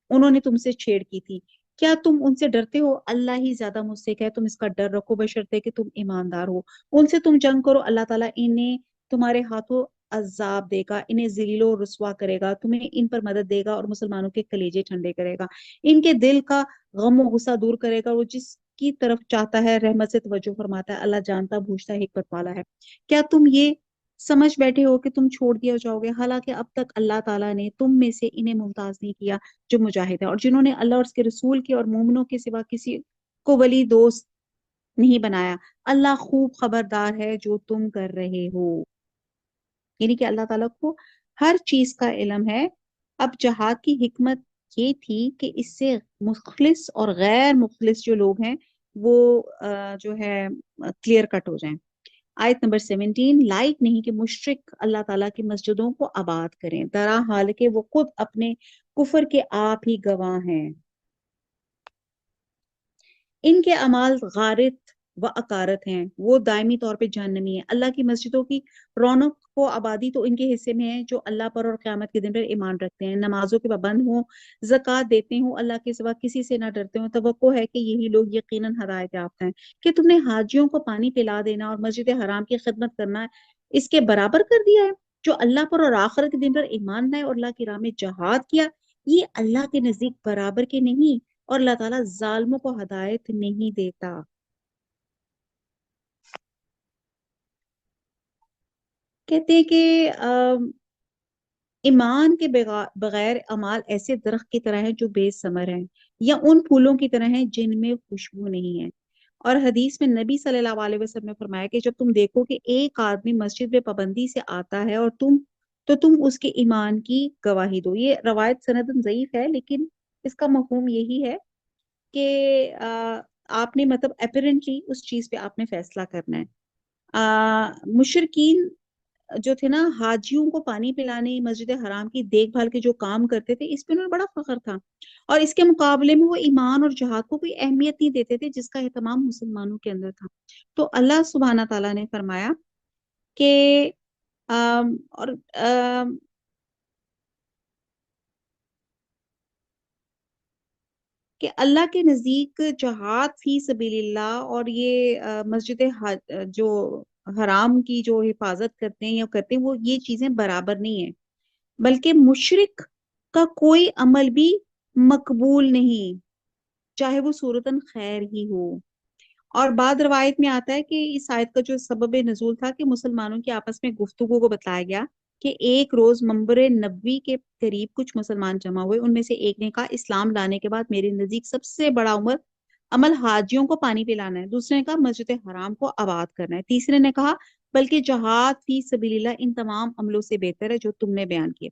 انہوں نے تم سے چھیڑ کی تھی۔ کیا تم ان سے ڈرتے ہو؟ اللہ ہی زیادہ مستحق ہے، تم اس کا ڈر رکھو بشرطے کہ تم ایماندار ہو۔ ان سے تم جنگ کرو، اللہ تعالیٰ انہیں تمہارے ہاتھوں عذاب دے گا، انہیں ذلیل و رسوا کرے گا، تمہیں ان پر مدد دے گا اور مسلمانوں کے کلیجے ٹھنڈے کرے گا، ان کے دل کا غم و غصہ دور کرے گا، وہ جس کی طرف چاہتا ہے رحمت سے توجہ فرماتا ہے، اللہ جانتا بوجھتا ہے، حکمت والا ہے۔ کیا تم یہ سمجھ بیٹھے ہو کہ تم چھوڑ دیا جاؤ گے، حالانکہ اب تک اللہ تعالیٰ نے تم میں سے انہیں ممتاز نہیں کیا جو مجاہد ہے اور جنہوں نے اللہ اور اس کے رسول کے اور مومنوں کے سوا کسی کو ولی دوست نہیں بنایا۔ اللہ خوب خبردار ہے جو تم کر رہے ہو۔ یعنی کہ اللہ تعالیٰ کو ہر چیز کا علم ہے۔ اب جہاد کی حکمت یہ تھی کہ اس سے مخلص اور غیر مخلص جو لوگ ہیں وہ جو ہے کلیئر کٹ ہو جائیں۔ آیت نمبر 17، لائق نہیں کہ مشرک اللہ تعالیٰ کی مسجدوں کو آباد کریں، درا حال کہ وہ خود اپنے کفر کے آپ ہی گواہ ہیں۔ ان کے اعمال غارت و اکارت ہیں، وہ دائمی طور پہ جہنمی ہیں۔ اللہ کی مسجدوں کی رونق و آبادی تو ان کے حصے میں ہے جو اللہ پر اور قیامت کے دن پر ایمان رکھتے ہیں، نمازوں کے پابند ہوں، زکوٰۃ دیتے ہوں، اللہ کے سوا کسی سے نہ ڈرتے ہوں۔ توقع ہے کہ یہی لوگ یقیناً ہدایت یافتہ ہیں۔ کہ تم نے حاجیوں کو پانی پلا دینا اور مسجد حرام کی خدمت کرنا اس کے برابر کر دیا ہے؟ جو اللہ پر اور آخرت کے دن پر ایمان لائے اور اللہ کی راہ میں جہاد کیا، یہ اللہ کے نزدیک برابر کے نہیں، اور اللہ تعالیٰ ظالموں کو ہدایت نہیں دیتا۔ کہتے ہیں کہ ایمان کے بغیر اعمال ایسے درخت کی طرح ہیں جو بے ثمر ہیں، یا ان پھولوں کی طرح ہیں جن میں خوشبو نہیں ہے۔ اور حدیث میں نبی صلی اللہ علیہ وسلم نے فرمایا کہ جب تم دیکھو کہ ایک آدمی مسجد میں پابندی سے آتا ہے اور تم اس کے ایمان کی گواہی دو۔ یہ روایت سندن ضعیف ہے لیکن اس کا مفہوم یہی ہے کہ آپ نے مطلب اپیرنٹلی اس چیز پہ آپ نے فیصلہ کرنا ہے۔ مشرکین جو تھے نا، حاجیوں کو پانی پلانے، مسجد حرام کی دیکھ بھال کے جو کام کرتے تھے اس پہ انہیں بڑا فخر تھا، اور اس کے مقابلے میں وہ ایمان اور جہاد کو کوئی اہمیت نہیں دیتے تھے جس کا اہتمام مسلمانوں کے اندر تھا۔ تو اللہ سبحانہ تعالیٰ نے فرمایا کہ اور کہ اللہ کے نزدیک جہاد فی سبیل اللہ اور یہ مسجد جو حرام کی جو حفاظت کرتے ہیں یا کرتے ہیں وہ یہ چیزیں برابر نہیں ہیں، بلکہ مشرک کا کوئی عمل بھی مقبول نہیں، چاہے وہ صورتاً خیر ہی ہو۔ اور بعد روایت میں آتا ہے کہ اس آیت کا جو سبب نزول تھا کہ مسلمانوں کی آپس میں گفتگو کو بتایا گیا کہ ایک روز منبر نبوی کے قریب کچھ مسلمان جمع ہوئے. ان میں سے ایک نے کہا اسلام لانے کے بعد میرے نزدیک سب سے بڑا عمل حاجیوں کو پانی پلانا ہے. دوسرے نے کہا مسجد حرام کو آباد کرنا ہے. تیسرے نے کہا بلکہ جہاد فی سبیل اللہ ان تمام عملوں سے بہتر ہے جو تم نے بیان کیے.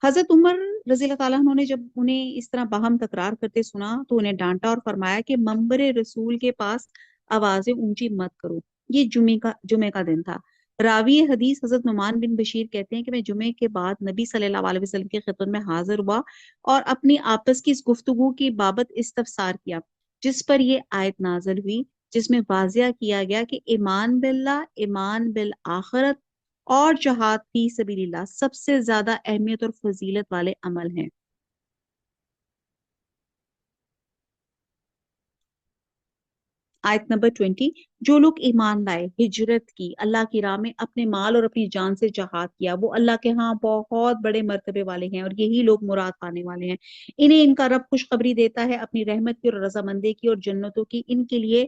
حضرت عمر رضی اللہ تعالیٰ عنہ نے جب انہیں اس طرح باہم تکرار کرتے سنا تو انہیں ڈانٹا اور فرمایا کہ منبر رسول کے پاس آوازیں اونچی مت کرو. یہ جمعے کا دن تھا. راوی حدیث حضرت نعمان بن بشیر کہتے ہیں کہ میں جمعے کے بعد نبی صلی اللہ علیہ وسلم کی خدمت میں حاضر ہوا اور اپنی آپس کی اس گفتگو کی بابت استفسار کیا جس پر یہ آیت نازل ہوئی جس میں واضح کیا گیا کہ ایمان باللہ، ایمان بالآخرت اور جہاد فی سبیل اللہ سب سے زیادہ اہمیت اور فضیلت والے عمل ہیں. آیت نمبر 20. جو لوگ ایمان لائے، ہجرت کی، اللہ کی راہ میں اپنے مال اور اپنی جان سے جہاد کیا، وہ اللہ کے ہاں بہت بڑے مرتبے والے ہیں اور یہی لوگ مراد پانے والے ہیں. انہیں ان کا رب خوشخبری دیتا ہے اپنی رحمت کی اور رضامندی کی اور جنتوں کی. ان کے لیے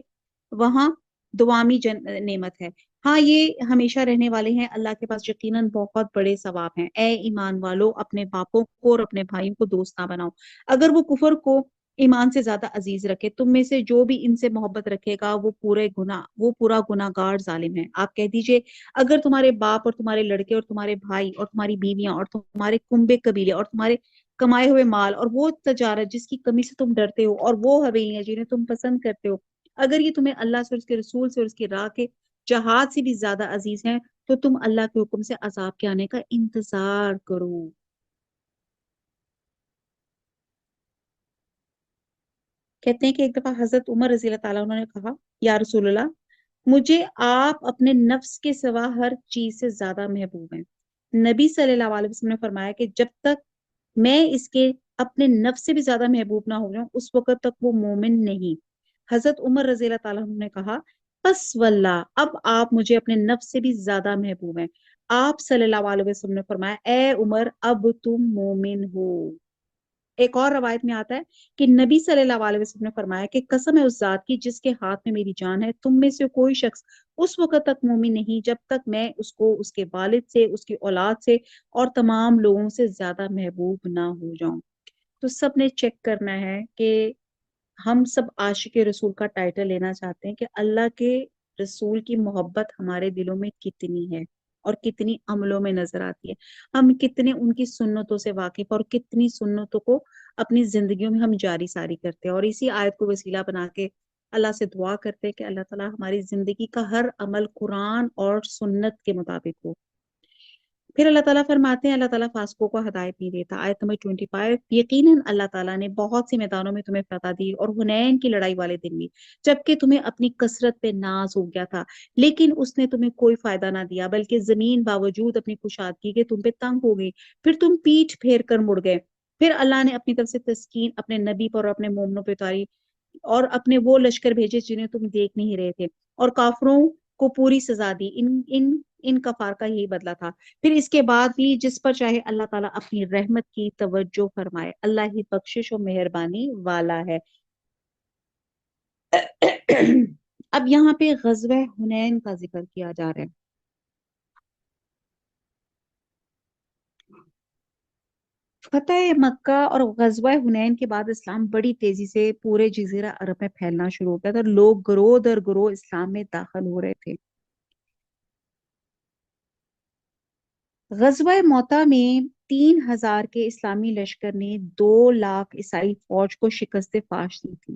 وہاں دوامی نعمت ہے. ہاں یہ ہمیشہ رہنے والے ہیں. اللہ کے پاس یقیناً بہت بڑے ثواب ہیں. اے ایمان والو اپنے باپوں کو اور اپنے بھائیوں کو دوست نہ بناؤ اگر وہ کفر کو ایمان سے زیادہ عزیز رکھے. تم میں سے جو بھی ان سے محبت رکھے گا وہ پورا گناہ گار ظالم ہے. آپ کہہ دیجئے اگر تمہارے باپ اور تمہارے لڑکے اور تمہارے بھائی اور تمہاری بیویاں اور تمہارے کنبے قبیلے اور تمہارے کمائے ہوئے مال اور وہ تجارت جس کی کمی سے تم ڈرتے ہو اور وہ حویلیاں جنہیں تم پسند کرتے ہو اگر یہ تمہیں اللہ سے اور اس کے رسول سے اور اس کی راہ کے جہاد سے بھی زیادہ عزیز ہیں تو تم اللہ کے حکم سے عذاب کے آنے کا انتظار کرو. کہتے ہیں کہ ایک دفعہ حضرت عمر رضی اللہ تعالیٰ عنہ نے کہا یا رسول اللہ مجھے آپ اپنے نفس کے سوا ہر چیز سے زیادہ محبوب ہیں. نبی صلی اللہ علیہ وسلم نے فرمایا کہ جب تک میں اس کے اپنے نفس سے بھی زیادہ محبوب نہ ہو جاؤں اس وقت تک وہ مومن نہیں. حضرت عمر رضی اللہ تعالیٰ عنہ نے کہا بس واللہ اب آپ مجھے اپنے نفس سے بھی زیادہ محبوب ہیں. آپ صلی اللہ علیہ وسلم نے فرمایا اے عمر اب تم مومن ہو. ایک اور روایت میں آتا ہے کہ نبی صلی اللہ علیہ وسلم نے فرمایا کہ قسم ہے اس ذات کی جس کے ہاتھ میں میری جان ہے تم میں سے کوئی شخص اس وقت تک مومن نہیں جب تک میں اس کو اس کے والد سے اس کی اولاد سے اور تمام لوگوں سے زیادہ محبوب نہ ہو جاؤں. تو سب نے چیک کرنا ہے کہ ہم سب عاشق رسول کا ٹائٹل لینا چاہتے ہیں کہ اللہ کے رسول کی محبت ہمارے دلوں میں کتنی ہے اور کتنی عملوں میں نظر آتی ہے. ہم کتنے ان کی سنتوں سے واقف اور کتنی سنتوں کو اپنی زندگیوں میں ہم جاری ساری کرتے ہیں. اور اسی آیت کو وسیلہ بنا کے اللہ سے دعا کرتے ہیں کہ اللہ تعالیٰ ہماری زندگی کا ہر عمل قرآن اور سنت کے مطابق ہو. پھر اللہ تعالیٰ فرماتے ہیں اللہ تعالیٰ فاسقوں کو ہدایت نہیں دیتا. آیت نمبر 25. یقیناً اللہ تعالیٰ نے بہت سی میدانوں میں تمہیں فتح دی اور حنین کی لڑائی والے دن بھی جبکہ تمہیں اپنی کثرت پہ ناز ہو گیا تھا لیکن اس نے تمہیں کوئی فائدہ نہ دیا بلکہ زمین باوجود اپنی کشادگی کے تم پہ تنگ ہو گئی پھر تم پیٹھ پھیر کر مڑ گئے. پھر اللہ نے اپنی طرف سے تسکین اپنے نبی پر اور اپنے مومنوں پہ اتاری اور اپنے وہ لشکر بھیجے جنہیں تم دیکھ نہیں رہے تھے اور کافروں کو پوری سزا دی. ان کفار کا یہی بدلہ تھا. پھر اس کے بعد بھی جس پر چاہے اللہ تعالیٰ اپنی رحمت کی توجہ فرمائے. اللہ ہی بخشش و مہربانی والا ہے. اب یہاں پہ غزوہ حنین کا ذکر کیا جا رہا ہے. فتح مکہ اور غزوہ حنین کے بعد اسلام بڑی تیزی سے پورے جزیرہ عرب میں پھیلنا شروع ہو گیا تھا اور لوگ گروہ در گروہ اسلام میں داخل ہو رہے تھے. غزوہ موتا میں 3,000 کے اسلامی لشکر نے 2 لاکھ عیسائی فوج کو شکست فاش دی تھی.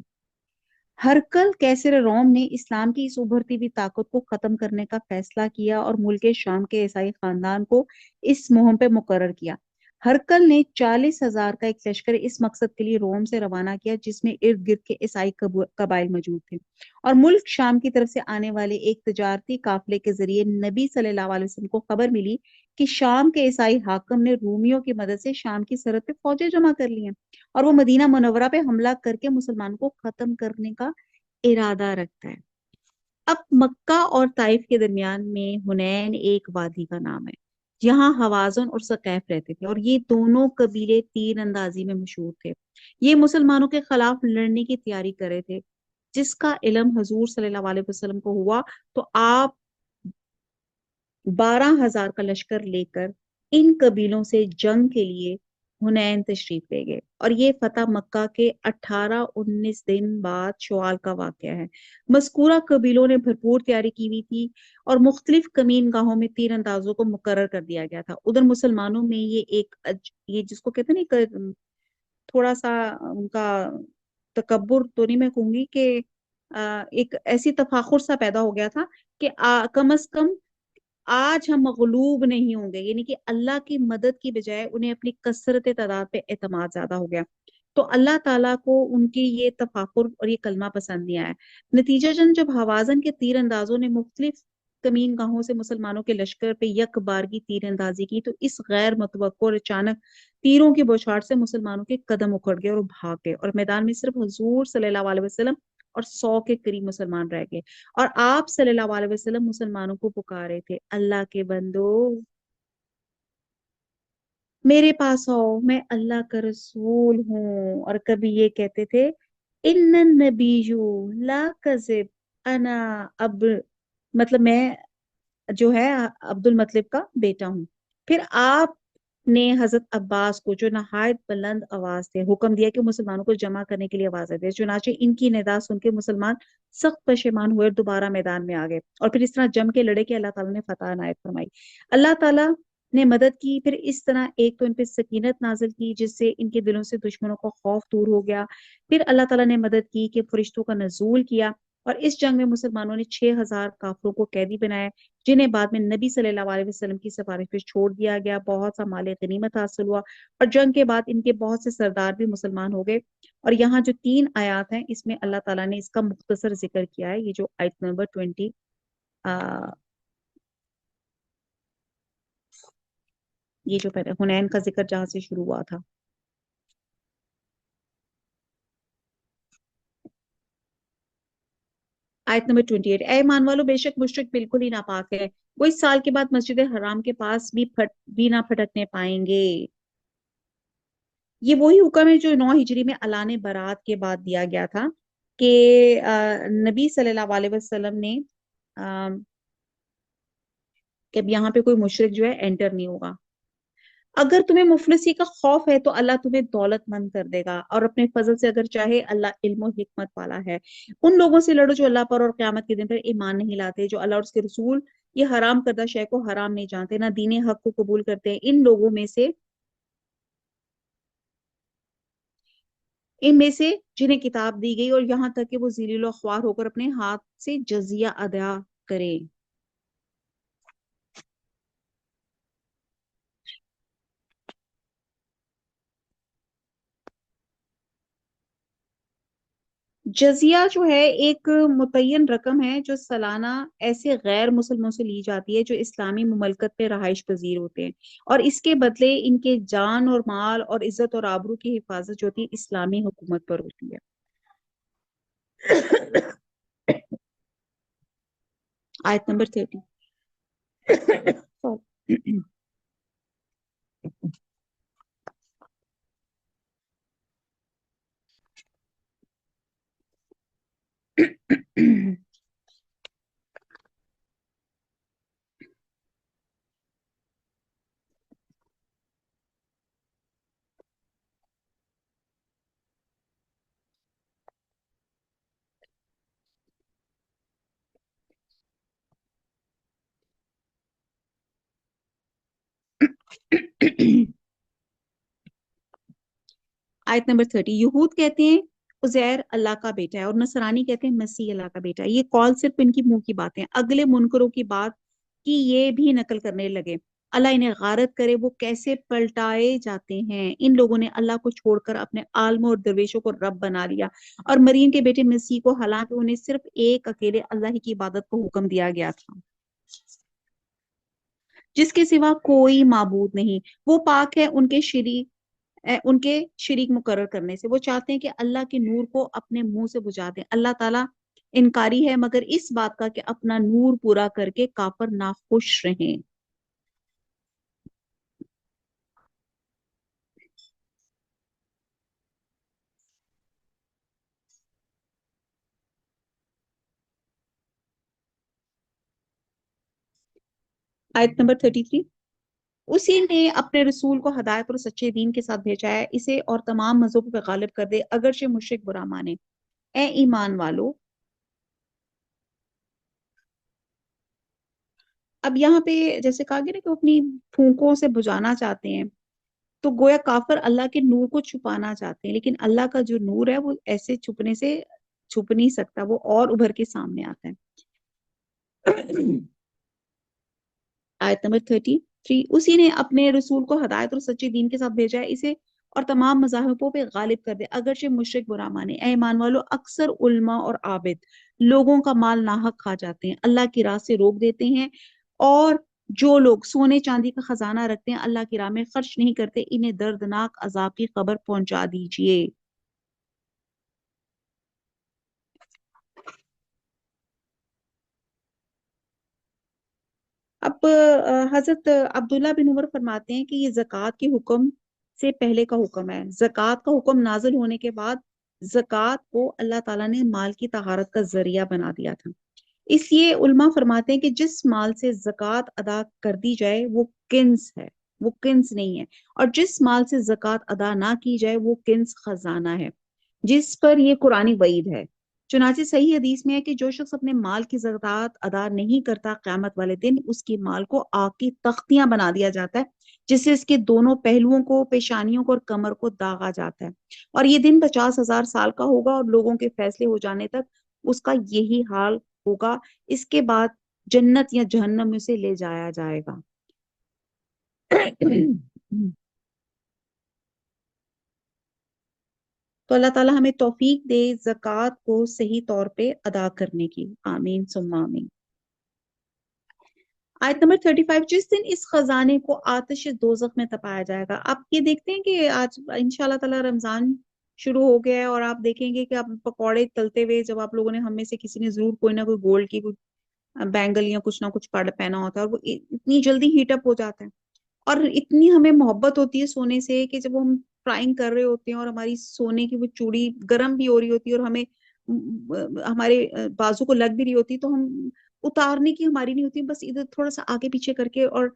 ہرکل کیسر روم نے اسلام کی اس ابھرتی ہوئی طاقت کو ختم کرنے کا فیصلہ کیا اور ملک شام کے عیسائی خاندان کو اس مہم پہ مقرر کیا. ہرکل نے 40,000 کا ایک لشکر اس مقصد کے لیے روم سے روانہ کیا جس میں ارد گرد کے عیسائی قبائل موجود تھے اور ملک شام کی طرف سے آنے والے ایک تجارتی قافلے کے ذریعے نبی صلی اللہ علیہ وسلم کو خبر ملی کہ شام کے عیسائی حاکم نے رومیوں کی مدد سے شام کی سرحد پہ فوجیں جمع کر لی ہیں اور وہ مدینہ منورہ پہ حملہ کر کے مسلمان کو ختم کرنے کا ارادہ رکھتا ہے. اب مکہ اور طائف کے درمیان میں حنین ایک وادی کا نام ہے. یہاں حوازن اور ثقیف رہتے تھے اور یہ دونوں قبیلے تیر اندازی میں مشہور تھے. یہ مسلمانوں کے خلاف لڑنے کی تیاری کر رہے تھے. जिसका इल्म हजूर सल्लल्लाहु अलैहि वसल्लम को हुआ, तो आप 12,000 का लश्कर लेकर इन कबीलों से जंग के लिए हुनैन तशरीफ ले गए। और ये फतह मक्का के 18-19 दिन बाद शवाल का वाकया है। मस्कूरा कबीलों ने भरपूर तैयारी की हुई थी और मुख्तलिफ कमीन गाहों में तीर अंदाजों को मुकर्रर कर दिया गया था। उधर मुसलमानों में ये ये जिसको कहते हैं ना, थोड़ा सा उनका तकब्बुर तो नहीं मैं कहूंगी कि एक ऐसी तफाखुर सा पैदा हो गया था कि कम अज कम आज हम मगलूब नहीं होंगे, यानी कि अल्लाह की मदद की बजाय उन्हें अपनी कसरत तादाद पे एतमाद ज्यादा हो गया। तो अल्लाह ताला को उनकी ये तफाकुर और ये कलमा पसंद नहीं आया। नतीजतन जब हवाजन के तीर अंदाजों ने मुख्तलिफ कमीन गाहों से मुसलमानों के लश्कर पे यक बारगी तीर अंदाजी की, तो इस गैर मुतवक्को और अचानक तीरों की बौछार से मुसलमानों के कदम उखड़ गए और भाग गए, और मैदान में सिर्फ हुजूर सल्लल्लाहु अलैहि वसल्लम और 100 के करीब मुसलमान रह गए। और आप सल्लल्लाहु अलैहि वसल्लम मुसलमानों को पुकार रहे थे, अल्लाह के बंदो मेरे पास आओ, मैं अल्लाह का रसूल हूँ। और कभी ये कहते थे, इन्नन नबिय्यु ला कज़िब, अना अब, मतलब मैं जो है अब्दुल मतलब का बेटा हूँ। फिर आपने हजरत अब्बास को, जो नहायत बुलंद आवाज थे, हुक्म दिया कि मुसलमानों को जमा करने के लिए आवाज दे। चुनाचे इनकी निदा सुन के मुसलमान सख्त पशेमान हुए और दोबारा मैदान में आ गए, और फिर इस तरह जम के लड़े कि अल्लाह ताला ने फतह अनायत फरमाई। अल्लाह ताला ने मदद की। फिर इस तरह एक तो इन पे सकीनत नाजिल की, जिससे इनके दिलों से दुश्मनों का खौफ दूर हो गया। फिर अल्लाह ताला ने मदद की कि फरिश्तों का नजूल किया, और इस जंग में मुसलमानों ने 6,000 काफिरों को कैदी बनाया, जिन्हें बाद में नबी सल्लल्लाहु अलैहि वसल्लम की सिफारिश पे छोड़ दिया गया। बहुत सा माल गनीमत हासिल हुआ, और जंग के बाद इनके बहुत से सरदार भी मुसलमान हो गए। और यहाँ जो 3 आयत हैं, इसमें अल्लाह ताला ने इसका मुख्तसर जिक्र किया है। ये जो आयत नंबर 20, आ, ये जो पहले हुनैन का जिक्र जहाँ से शुरू हुआ था। आयत नंबर 28, ऐ ईमान वालो, बेशक मुशरिक बिल्कुल ही नापाक है, वो इस साल के बाद मस्जिद हराम के पास भी ना फटकने पाएंगे। ये वही हुक्म है जो 9 हिजरी में अलान बरात के बाद दिया गया था कि नबी सल्लल्लाहु अलैहि वसल्लम ने अ, कि अब यहाँ पे कोई मुशरिक जो है एंटर नहीं होगा। अगर तुम्हें मुफलिसी का खौफ है तो अल्लाह तुम्हें दौलतमंद कर देगा, और अपने फजल से अगर चाहे, अल्लाह इल्म और हिकमत वाला है। उन लोगों से लड़ो जो अल्लाह पर और क़यामत के दिन पर ईमान नहीं लाते, जो अल्लाह और उसके रसूल ये हराम करदा शय को हराम नहीं जानते, ना दीन हक को कबूल करते हैं। इनमें से जिन्हें किताब दी गई, और यहाँ तक कि वो ज़लील ख्वार होकर अपने हाथ से जजिया अदा करें। जजिया जो है एक मुतय्यन रकम है जो सालाना ऐसे गैर मुसलमानों से ली जाती है जो इस्लामी मुमलकत पे रहाइश पजीर होते हैं, और इसके बदले इनके जान और माल और इज्जत और आबरू की हिफाजत जो होती है इस्लामी हुकूमत पर होती है। आयत नंबर 30। आयत नंबर 30, यहूद कहते हैं उजैर अल्लाह का बेटा है, और नसरानी कहते हैं मसीह अल्लाह का बेटा है। ये कौल सिर्फ इनकी मुंह की बातें हैं। अगले मुनकरों की बात की ये भी नकल करने लगे। अल्लाह इन्हें गारत करे, वो कैसे पलटाए जाते हैं। इन लोगों ने अल्लाह को छोड़कर अपने आलमों और दरवेशों को रब बना लिया, और मरियम के बेटे मसीह को, हालांकि उन्हें सिर्फ एक अकेले अल्लाह ही की इबादत को हुक्म दिया गया था, जिसके सिवा कोई माबूद नहीं। वो पाक है उनके शरीक मुकर्रर करने से। वो चाहते हैं कि अल्लाह के नूर को अपने मुंह से बुझा दें। अल्लाह ताला इनकारी है मगर इस बात का कि अपना नूर पूरा करके काफर नाखुश रहें। آیت نمبر 33، اسی نے اپنے رسول کو ہدایت اور سچے دین کے ساتھ بھیجا ہے، اسے اور تمام مذہبوں پہ غالب کر دے اگرچہ مشرک برا مانے۔ اے ایمان والو، اب یہاں پہ جیسے کہا گیا نا کہ وہ اپنی پھونکوں سے بجھانا چاہتے ہیں، تو گویا کافر اللہ کے نور کو چھپانا چاہتے ہیں، لیکن اللہ کا جو نور ہے وہ ایسے چھپنے سے چھپ نہیں سکتا، وہ اور ابھر کے سامنے آتا ہے۔ آیت نمبر 33، اسی نے اپنے رسول کو ہدایت اور سچے دین کے ساتھ بھیجا ہے، اسے اور تمام مذاہبوں پہ غالب کر دے اگرچہ مشرک برا مانے۔ اے ایمان والو، اکثر علماء اور عابد لوگوں کا مال ناحق کھا جاتے ہیں، اللہ کی راہ سے روک دیتے ہیں، اور جو لوگ سونے چاندی کا خزانہ رکھتے ہیں اللہ کی راہ میں خرچ نہیں کرتے، انہیں دردناک عذاب کی خبر پہنچا دیجئے۔ اب حضرت عبداللہ بن عمر فرماتے ہیں کہ یہ زکوٰۃ کے حکم سے پہلے کا حکم ہے، زکوٰۃ کا حکم نازل ہونے کے بعد زکوٰۃ کو اللہ تعالیٰ نے مال کی طہارت کا ذریعہ بنا دیا تھا۔ اس لیے علماء فرماتے ہیں کہ جس مال سے زکوٰۃ ادا کر دی جائے وہ کنز ہے، وہ کنز نہیں ہے، اور جس مال سے زکوٰۃ ادا نہ کی جائے وہ کنز خزانہ ہے، جس پر یہ قرآنی وعید ہے۔ چنانچہ صحیح حدیث میں ہے کہ جو شخص اپنے مال کی زکوٰۃ ادا نہیں کرتا، قیامت والے دن اس کی مال کو آگ کی تختیاں بنا دیا جاتا ہے، جس سے اس کے دونوں پہلوؤں کو، پیشانیوں کو اور کمر کو داغا جاتا ہے، اور یہ دن 50,000 سال کا ہوگا، اور لوگوں کے فیصلے ہو جانے تک اس کا یہی حال ہوگا، اس کے بعد جنت یا جہنم میں سے لے جایا جائے گا۔ تو اللہ تعالیٰ ہمیں توفیق دے زکوٰۃ کو صحیح طور پہ ادا کرنے کی، آمین ثم آمین۔ آیت نمبر 35، جس دن اس خزانے کو آتش دوزخ میں تپایا جائے گا۔ آپ یہ دیکھتے ہیں کہ آج انشاءاللہ تعالیٰ رمضان شروع ہو گیا ہے، اور آپ دیکھیں گے کہ آپ پکوڑے تلتے ہوئے جب آپ لوگوں نے، ہم میں سے کسی نے ضرور کوئی نہ کوئی گولڈ کی کوئی بینگل یا کچھ نہ کچھ پہنا ہوتا ہے، اور وہ اتنی جلدی ہیٹ اپ ہو جاتا ہے، اور اتنی ہمیں محبت ہوتی ہے سونے سے کہ جب ہم فرائنگ کر رہے ہوتے ہیں اور ہماری سونے کی وہ چوڑی گرم بھی ہو رہی ہوتی ہے اور ہمیں ہمارے بازو کو لگ بھی رہی ہوتی، تو ہم اتارنے کی ہماری نہیں ہوتی، بس ادھر تھوڑا سا آگے پیچھے کر کے اور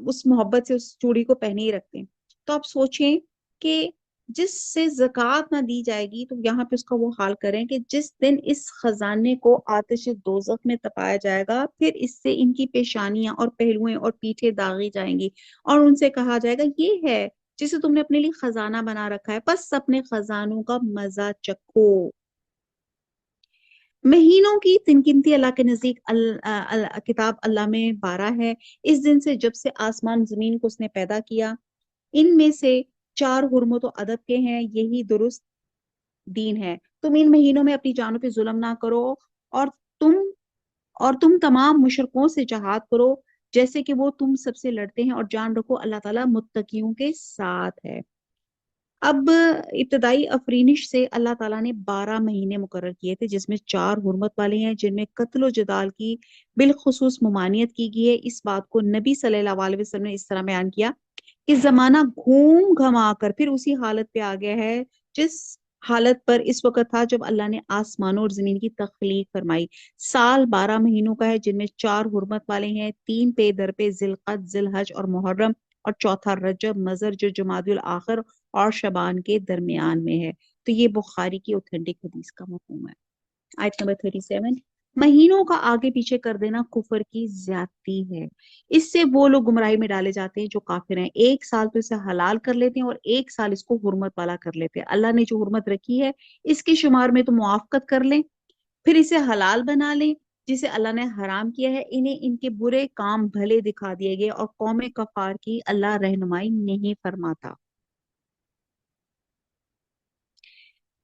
اس محبت سے اس چوڑی کو پہنے ہی رکھتے ہیں۔ تو آپ سوچیں کہ جس سے زکوٰۃ نہ دی جائے گی، تو یہاں پہ اس کا وہ حال کریں کہ جس دن اس خزانے کو آتش دوزخ میں تپایا جائے گا، پھر اس سے ان کی پیشانیاں اور پہلوئیں اور پیٹھیں داغی جائیں گی، اور ان سے کہا جائے گا یہ ہے جسے تم نے اپنے لیے خزانہ بنا رکھا ہے، بس اپنے خزانوں کا مزہ چکھو۔ مہینوں کی تنگنتی اللہ کے نزدیک کتاب اللہ میں 12 ہے، اس دن سے جب سے آسمان زمین کو اس نے پیدا کیا، ان میں سے 4 حرمت و ادب کے ہیں، یہی درست دین ہے۔ تم ان مہینوں میں اپنی جانوں پہ ظلم نہ کرو، اور تم تم تمام مشرکوں سے جہاد کرو جیسے کہ وہ تم سب سے لڑتے ہیں، اور جان رکھو اللہ تعالیٰ متقیوں کے ساتھ ہے۔ اب ابتدائی افرینش سے اللہ تعالیٰ نے 12 مہینے مقرر کیے تھے، جس میں 4 حرمت والے ہیں، جن میں قتل و جدال کی بالخصوص ممانعت کی گئی ہے۔ اس بات کو نبی صلی اللہ علیہ وسلم نے اس طرح بیان کیا کہ زمانہ گھوم گھما کر پھر اسی حالت پہ آ گیا ہے جس حالت پر اس وقت تھا جب اللہ نے آسمانوں اور زمین کی تخلیق فرمائی۔ سال 12 مہینوں کا ہے، جن میں 4 حرمت والے ہیں، 3 پہ در پہ ذی القعدہ، ذی الحج اور محرم، اور چوتھا رجب مضر جو جمادی الاخر اور شبان کے درمیان میں ہے۔ تو یہ بخاری کی اوتھینٹک حدیث کا مفہوم ہے۔ آیت نمبر 37، مہینوں کا آگے پیچھے کر دینا کفر کی زیادتی ہے، اس سے وہ لوگ گمراہی میں ڈالے جاتے ہیں جو کافر ہیں، ایک سال تو اسے حلال کر لیتے ہیں اور ایک سال اس کو حرمت والا کر لیتے ہیں۔ اللہ نے جو حرمت رکھی ہے اس کے شمار میں تو موافقت کر لیں، پھر اسے حلال بنا لیں جسے اللہ نے حرام کیا ہے، انہیں ان کے برے کام بھلے دکھا دیے گئے، اور قوم کفار کی اللہ رہنمائی نہیں فرماتا۔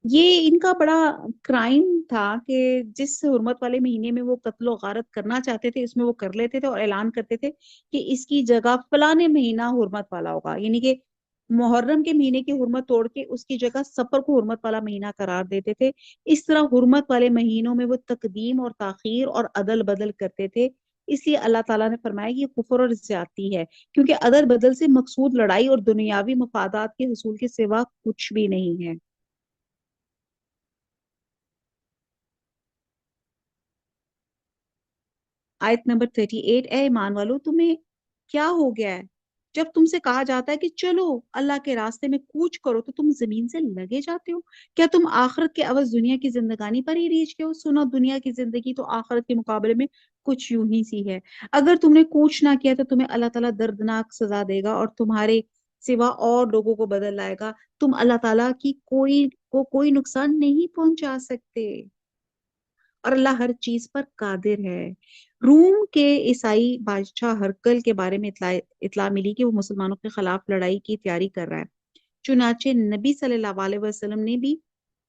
یہ ان کا بڑا کرائم تھا کہ جس حرمت والے مہینے میں وہ قتل و غارت کرنا چاہتے تھے اس میں وہ کر لیتے تھے، اور اعلان کرتے تھے کہ اس کی جگہ فلاں مہینہ حرمت والا ہوگا، یعنی کہ محرم کے مہینے کی حرمت توڑ کے اس کی جگہ سفر کو حرمت والا مہینہ قرار دیتے تھے۔ اس طرح حرمت والے مہینوں میں وہ تقدیم اور تاخیر اور عدل بدل کرتے تھے، اس لیے اللہ تعالیٰ نے فرمایا کہ یہ کفر اور زیادتی ہے، کیونکہ عدل بدل سے مقصود لڑائی اور دنیاوی مفادات کے حصول کے سوا کچھ بھی نہیں ہے۔ आयत नंबर 38, ए ईमान वालो तुम्हें क्या हो गया है, जब तुमसे कहा जाता है कि चलो अल्लाह के रास्ते में कूच करो तो तुम जमीन से लगे जाते हो। क्या तुम आखिरत के अवज दुनिया की जिंदगानी पर ही रीझ के हो? सुनो, दुनिया की जिंदगी तो आखिरत के मुकाबले में कुछ यूं ही सी है। अगर तुमने कूच ना किया तो तुम्हें अल्लाह ताला दर्दनाक सजा देगा और तुम्हारे सिवा और लोगों को बदल लाएगा। तुम अल्लाह ताला की कोई नुकसान नहीं पहुंचा सकते और अल्लाह हर चीज पर कादिर है। रूम के ईसाई बादशाह हरकल के बारे में इतला मिली कि वो मुसलमानों के खिलाफ लड़ाई की तैयारी कर रहा है। चुनाचे नबी सल्लल्लाहु अलैहि वसल्लम ने भी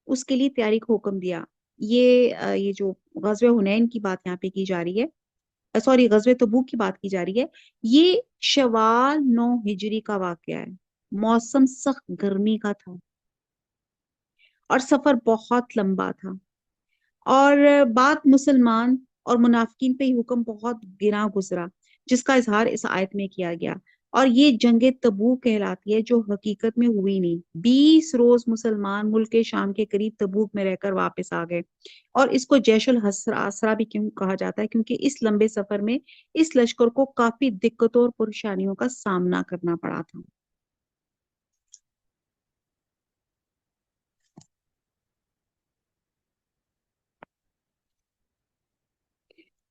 उसके लिए तैयारी का हुक्म दिया। ये जो गज़वे हुनैन की बात यहाँ पे की जा रही है, सॉरी गज़वे तबूक की बात की जा रही है, ये शवाल 9 हिजरी का वाकया है। मौसम सख्त गर्मी का था और सफर बहुत लंबा था। और बात मुसलमान और मुनाफिकीन पे ही हुक्म बहुत गिरा गुजरा, जिसका इजहार इस आयत में किया गया। और ये जंगे तबूक कहलाती है, जो हकीकत में हुई नहीं। 20 रोज मुसलमान मुल्क शाम के करीब तबूक में रहकर वापस आ गए। और इसको जैशुल आसरा भी क्यों कहा जाता है, क्योंकि इस लंबे सफर में इस लश्कर को काफी दिक्कतों और परेशानियों का सामना करना पड़ा था।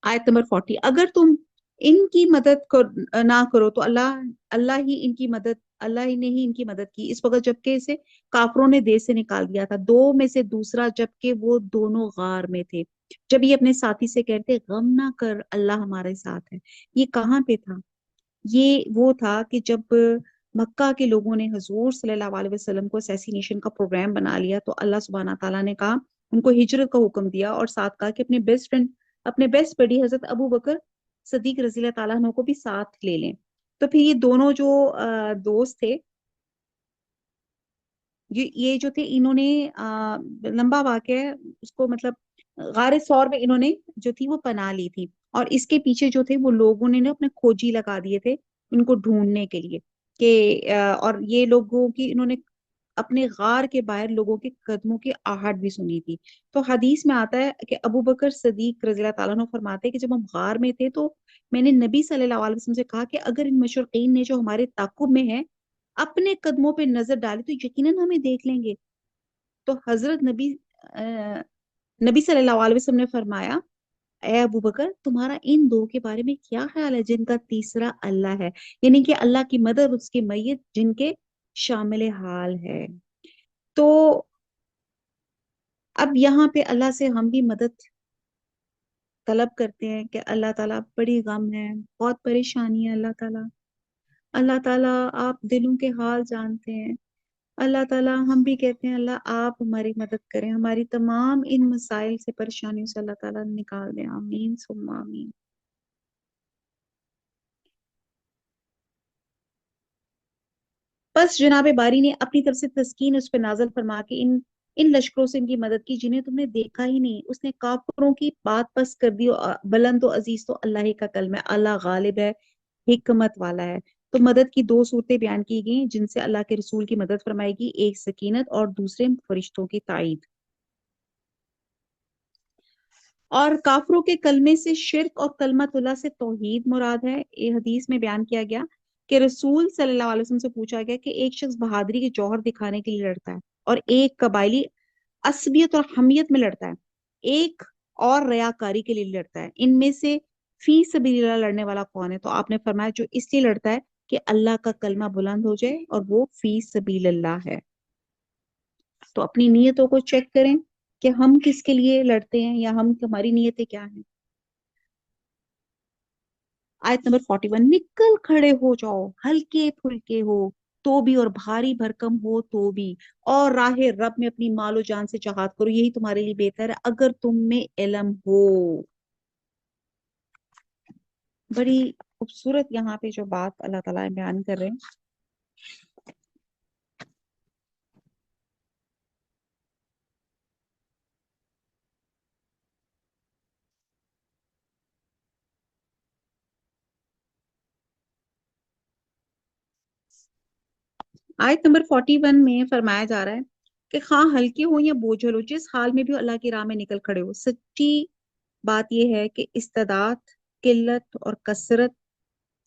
आयत नंबर 40, अगर तुम इनकी ना करो तो अल्लाह ही इनकी मदद अल्लाह ही ने ही इनकी मदद की इस वक्त जबकि इसे काफरों ने देश से निकाल दिया था। दो में से दूसरा, जबकि वो दोनों गार में थे। जब ये अपने साथी से कहते गम ना कर, अल्लाह हमारे साथ है, ये कहाँ पे था? ये वो था कि जब मक्का के लोगों ने हजूर सल्लल्लाहु अलैहि वसल्लम को असैसिनेशन का प्रोग्राम बना लिया तो अल्लाह सुब्हाना ताला ने कहा, उनको हिजरत का हुक्म दिया और साथ कहा कि अपने बेस्ट बडी हजरत अबू बकर सदीक रजी अल्लाह ताला अन्हु को भी साथ ले लें। तो फिर ये दोनों जो दोस्त थे, ये जो थे, इन्होंने लंबा वाक़या है उसको, मतलब गारे सौर में इन्होंने जो थी वो पनाह ली थी। और इसके पीछे जो थे वो लोगों ने ना अपने खोजी लगा दिए थे इनको ढूंढने के लिए कि और ये लोगों की इन्होंने अपने गार के बाहर लोगों के कदमों की आहट भी सुनी थी। तो हदीस में आता है कि अबू बकर सदीक रज़ी अल्लाह ताला अन्हु फरमाते हैं कि जब हम गार में थे तो मैंने नबी सल्लल्लाहु अलैहि वसल्लम से कहा कि अगर इन मुशरिकीन ने जो हमारे ताकुब में है अपने कदमों पे नजर डाली तो यकीनन हमें देख लेंगे। तो हजरत नबी सल्लल्लाहु अलैहि वसल्लम ने फरमाया, ए अबू बकर, तुम्हारा इन दो के बारे में क्या ख्याल है जिनका तीसरा अल्लाह है, यानी कि अल्लाह की मदद उसके मैयत जिनके शामिल हाल है। तो अब यहाँ पे अल्लाह से हम भी मदद तलब करते हैं कि अल्लाह ताला, बड़ी गम है, बहुत परेशानी है अल्लाह ताला। अल्लाह ताला आप दिलों के हाल जानते हैं। अल्लाह ताला हम भी कहते हैं अल्लाह आप हमारी मदद करें, हमारी तमाम इन मसाइल से, परेशानियों से अल्लाह ताला निकाल दें। आमीन सुम्मा आमीन। बस जनाब बारी ने अपनी तरफ से तस्कीन उस पर नाजल फरमा के इन इन लश्करों से इनकी मदद की जिन्हें तुमने देखा ही नहीं। उसने काफिरों की बात बस कर दी और बुलंद तो अजीज तो अल्लाह ही का कलम है। अल्लाह गालिब है, हिकमत वाला है। तो मदद की दो सूरतें बयान की गई जिनसे अल्लाह के रसूल की मदद फरमाएगी, एक सकीनत और दूसरे फरिश्तों की ताईद। और काफरों के कलमे से शिर्क और कलमतुल्लाह से तौहीद मुराद है। ये हदीस में बयान किया गया कि रसूल सल्लल्लाहु अलैहि वसल्लम से पूछा गया कि एक शख्स बहादुरी के जौहर दिखाने के लिए लड़ता है और एक कबाइली असबियत और हमियत में लड़ता है, एक और रयाकारी के लिए लड़ता है, इनमें से फी सबीलिल्लाह लड़ने वाला कौन है? तो आपने फरमाया जो इसलिए लड़ता है कि अल्लाह का कलमा बुलंद हो जाए, और वो फी सबीलिल्लाह है। तो अपनी नीयतों को चेक करें कि हम किसके लिए लड़ते हैं या हम हमारी नीयतें क्या हैं। आयत नंबर 41, निकल खड़े हो जाओ, हल्के फुल्के हो तो भी और भारी भरकम हो तो भी, और राह रब में अपनी मालो जान से जहाद करो, यही तुम्हारे लिए बेहतर है अगर तुम में इल्म हो। बड़ी खूबसूरत यहाँ पे जो बात अल्लाह ताला बयान कर रहे हैं। आयत नंबर 41 में फरमाया जा रहा है कि हाँ हल्के हो या बोझल हो, जिस हाल में भी हो अल्लाह की राह में निकल खड़े हो। सच्ची बात यह है कि इस्तेदात किल्लत और कसरत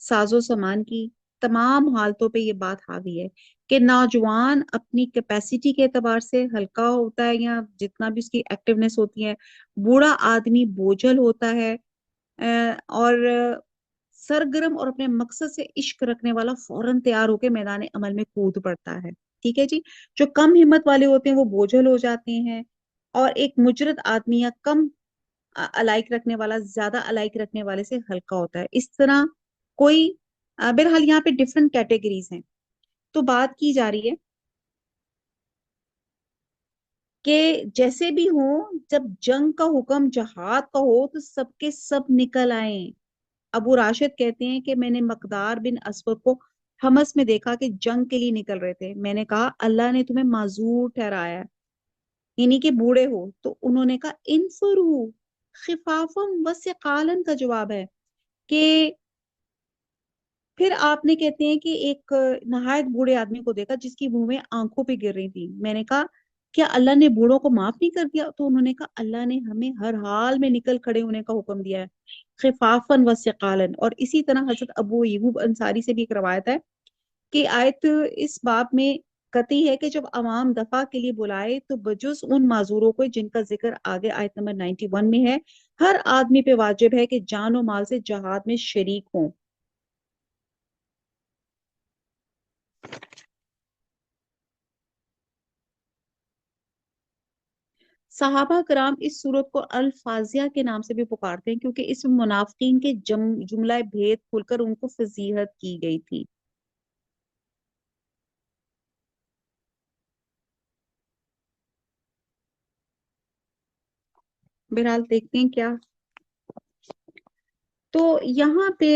साजो सामान की तमाम हालतों पे ये बात हावी है कि नौजवान अपनी कैपेसिटी के एतबार से हल्का होता है या जितना भी उसकी एक्टिवनेस होती है, बूढ़ा आदमी बोझल होता है, और सरगर्म और अपने मकसद से इश्क रखने वाला फौरन तैयार होकर मैदान अमल में कूद पड़ता है। ठीक है जी। जो कम हिम्मत वाले होते हैं वो बोझल हो जाते हैं, और एक मुजरद आदमी या कम अलाइक रखने वाला ज्यादा अलाइक रखने वाले से हल्का होता है। इस तरह कोई बहरहाल यहाँ पे डिफरेंट कैटेगरीज हैं। तो बात की जा रही है कि जैसे भी हो, जब जंग का हुक्म जहाद का हो तो सबके सब निकल आए। अबू राशिद कहते हैं कि मैंने मकदार बिन असवद को हमस में देखा कि जंग के लिए निकल रहे थे। मैंने कहा अल्लाह ने तुम्हें माजूर ठहराया है, यानी कि बूढ़े हो। तो उन्होंने कहा इनफुरू खिफाफम वसिकालन का जवाब है कि फिर आपने कहते हैं कि एक नहायत बूढ़े आदमी को देखा जिसकी भूमें आंखों पे गिर रही थी। मैंने कहा क्या अल्लाह ने बूढ़ों को माफ नहीं कर दिया? तो उन्होंने कहा अल्लाह ने हमें हर हाल में निकल खड़े होने का हुक्म दिया है, खिफाफन व सिकालन। और इसी तरह हजरत अबू अय्यूब अंसारी से भी एक रवायत है कि आयत इस बाब में कती है कि जब अवाम दफा के लिए बुलाए तो बजुज उन माजूरों को जिनका जिक्र आगे आयत नंबर 91 में है, हर आदमी पे वाजिब है कि जान और माल से जहाद में शरीक हों। सहाबा कराम इस सूरत को अल फाजिया के नाम से भी पुकारते हैं क्योंकि इसमें मुनाफिकीन के जुमला भेद खुलकर उनको फजीहत की गई थी। बहरहाल देखते हैं क्या। तो यहाँ पे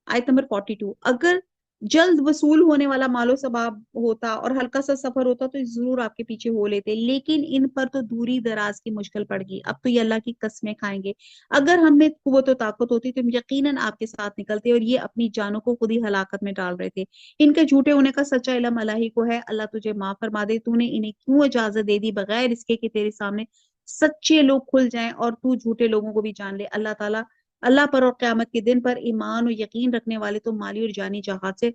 आयत नंबर 42, अगर जल्द वसूल होने वाला मालो सबाब होता और हल्का सा सफर होता तो जरूर आपके पीछे हो लेते, लेकिन इन पर तो दूरी दराज की मुश्किल पड़ गई। अब तो ये अल्लाह की कस्में खाएंगे। अगर हम में कुव्वत और ताकत होती तो हम यकीनन आपके साथ निकलते, और ये अपनी जानों को खुद ही हलाकत में डाल रहे थे। इनके झूठे होने का सच्चा इल्म अल्लाह ही को है। अल्लाह तुझे माफ फरमा दे, तूने इन्हें क्यों इजाजत दे दी बगैर इसके कि तेरे सामने सच्चे लोग खुल जाएं और तू झूठे लोगों को भी जान ले। अल्लाह ताला अल्लाह पर और क़यामत के दिन पर ईमान और यकीन रखने वाले तो माली और जानी जहाज से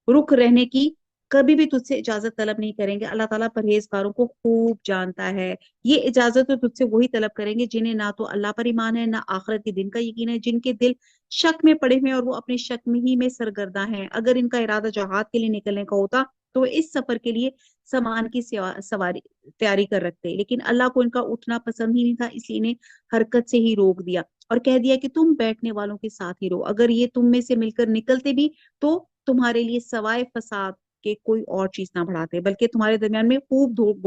रुक रहने की कभी भी तुझसे इजाजत तलब नहीं करेंगे। अल्लाह ताला परहेजगारों को खूब जानता है। ये इजाजत तो तुझसे वही तलब करेंगे जिन्हें ना तो अल्लाह पर ईमान है ना आखिरत के दिन का यकीन है, जिनके दिल शक में पड़े हुए हैं और वो अपने शक में ही में सरगर्दा हैं। अगर इनका इरादा जहाद के लिए निकलने का होता तो वो इस सफर के लिए सामान की सवारी तैयारी कर रखते, लेकिन अल्लाह को इनका उठना पसंद ही नहीं था, इसलिए इन्हें हरकत से ही रोक दिया और कह दिया कि तुम बैठने वालों के साथ ही रहो। अगर ये तुम में से मिलकर निकलते भी तो तुम्हारे लिए सवाए फसाद के कोई और चीज ना बढ़ाते, बल्कि तुम्हारे दरमियान में खूब खूब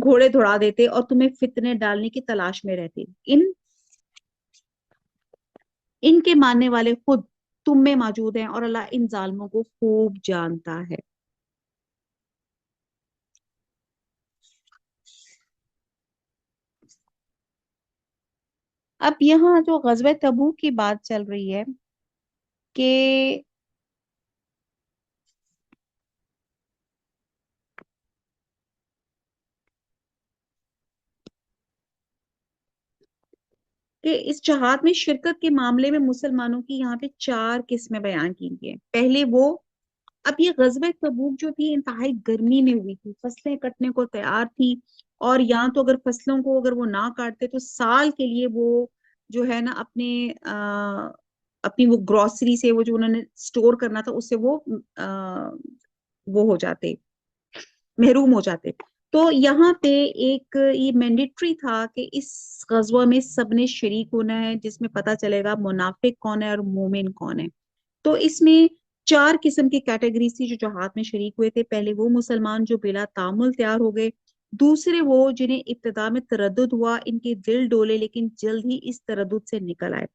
घोड़े दौड़ा देते और तुम्हें फितने डालने की तलाश में रहते। इनके मानने वाले खुद तुम में मौजूद हैं और अल्लाह इन जालिमों को खूब जानता है। अब यहाँ जो गज़वे तबूक की बात चल रही है कि इस जहाद में शिरकत के मामले में मुसलमानों की यहाँ पे चार किस्में बयान की गई हैं। पहले वो, अब ये गज़वे तबूक जो थी इंतहाई गर्मी में हुई थी, फसलें कटने को तैयार थी, और यहाँ तो अगर फसलों को अगर वो ना काटते तो साल के लिए वो जो है ना अपनी वो ग्रोसरी से वो जो उन्होंने स्टोर करना था उससे वो हो जाते, महरूम हो जाते। तो यहाँ पे एक ये मैंडेटरी था कि इस गजवा में सबने शरीक होना है, जिसमें पता चलेगा मुनाफिक कौन है और मोमिन कौन है। तो इसमें चार किस्म की कैटेगरी थी जो जहाद में शरीक हुए थे। पहले वो मुसलमान जो बिला तामुल तैयार हो गए, दूसरे वो जिन्हें इब्तिदा में तरद्दुद हुआ, इनके दिल डोले लेकिन जल्द ही इस तरद्दुद से निकल आए,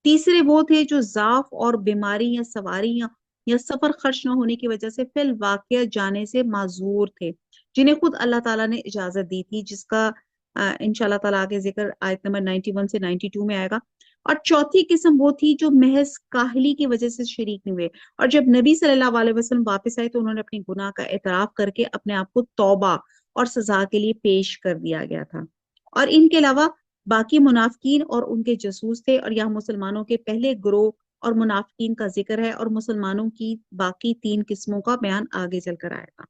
तीसरे वो थे जो जाफ और बीमारी या सवारी या सफर खर्च न होने की वजह से फिल वाकया जाने से माजूर थे, जिन्हें खुद अल्लाह ताला ने इजाजत दी थी, जिसका इंशाल्लाह ताला आगे जिक्र आयत नंबर 91 से 92 में आएगा। और चौथी किस्म वो थी जो महज काहली की वजह से शरीक नहीं हुए, और जब नबी सल्लल्लाहु अलैहि वसल्लम वापस आए तो उन्होंने अपनी गुनाह का एतराफ करके अपने आप को तौबा اور سزا کے لیے پیش کر دیا گیا تھا۔ اور ان کے علاوہ باقی منافقین اور ان کے جاسوس تھے، اور یہاں مسلمانوں کے پہلے گروہ اور منافقین کا ذکر ہے، اور مسلمانوں کی باقی 3 قسموں کا بیان آگے چل کر آئے گا۔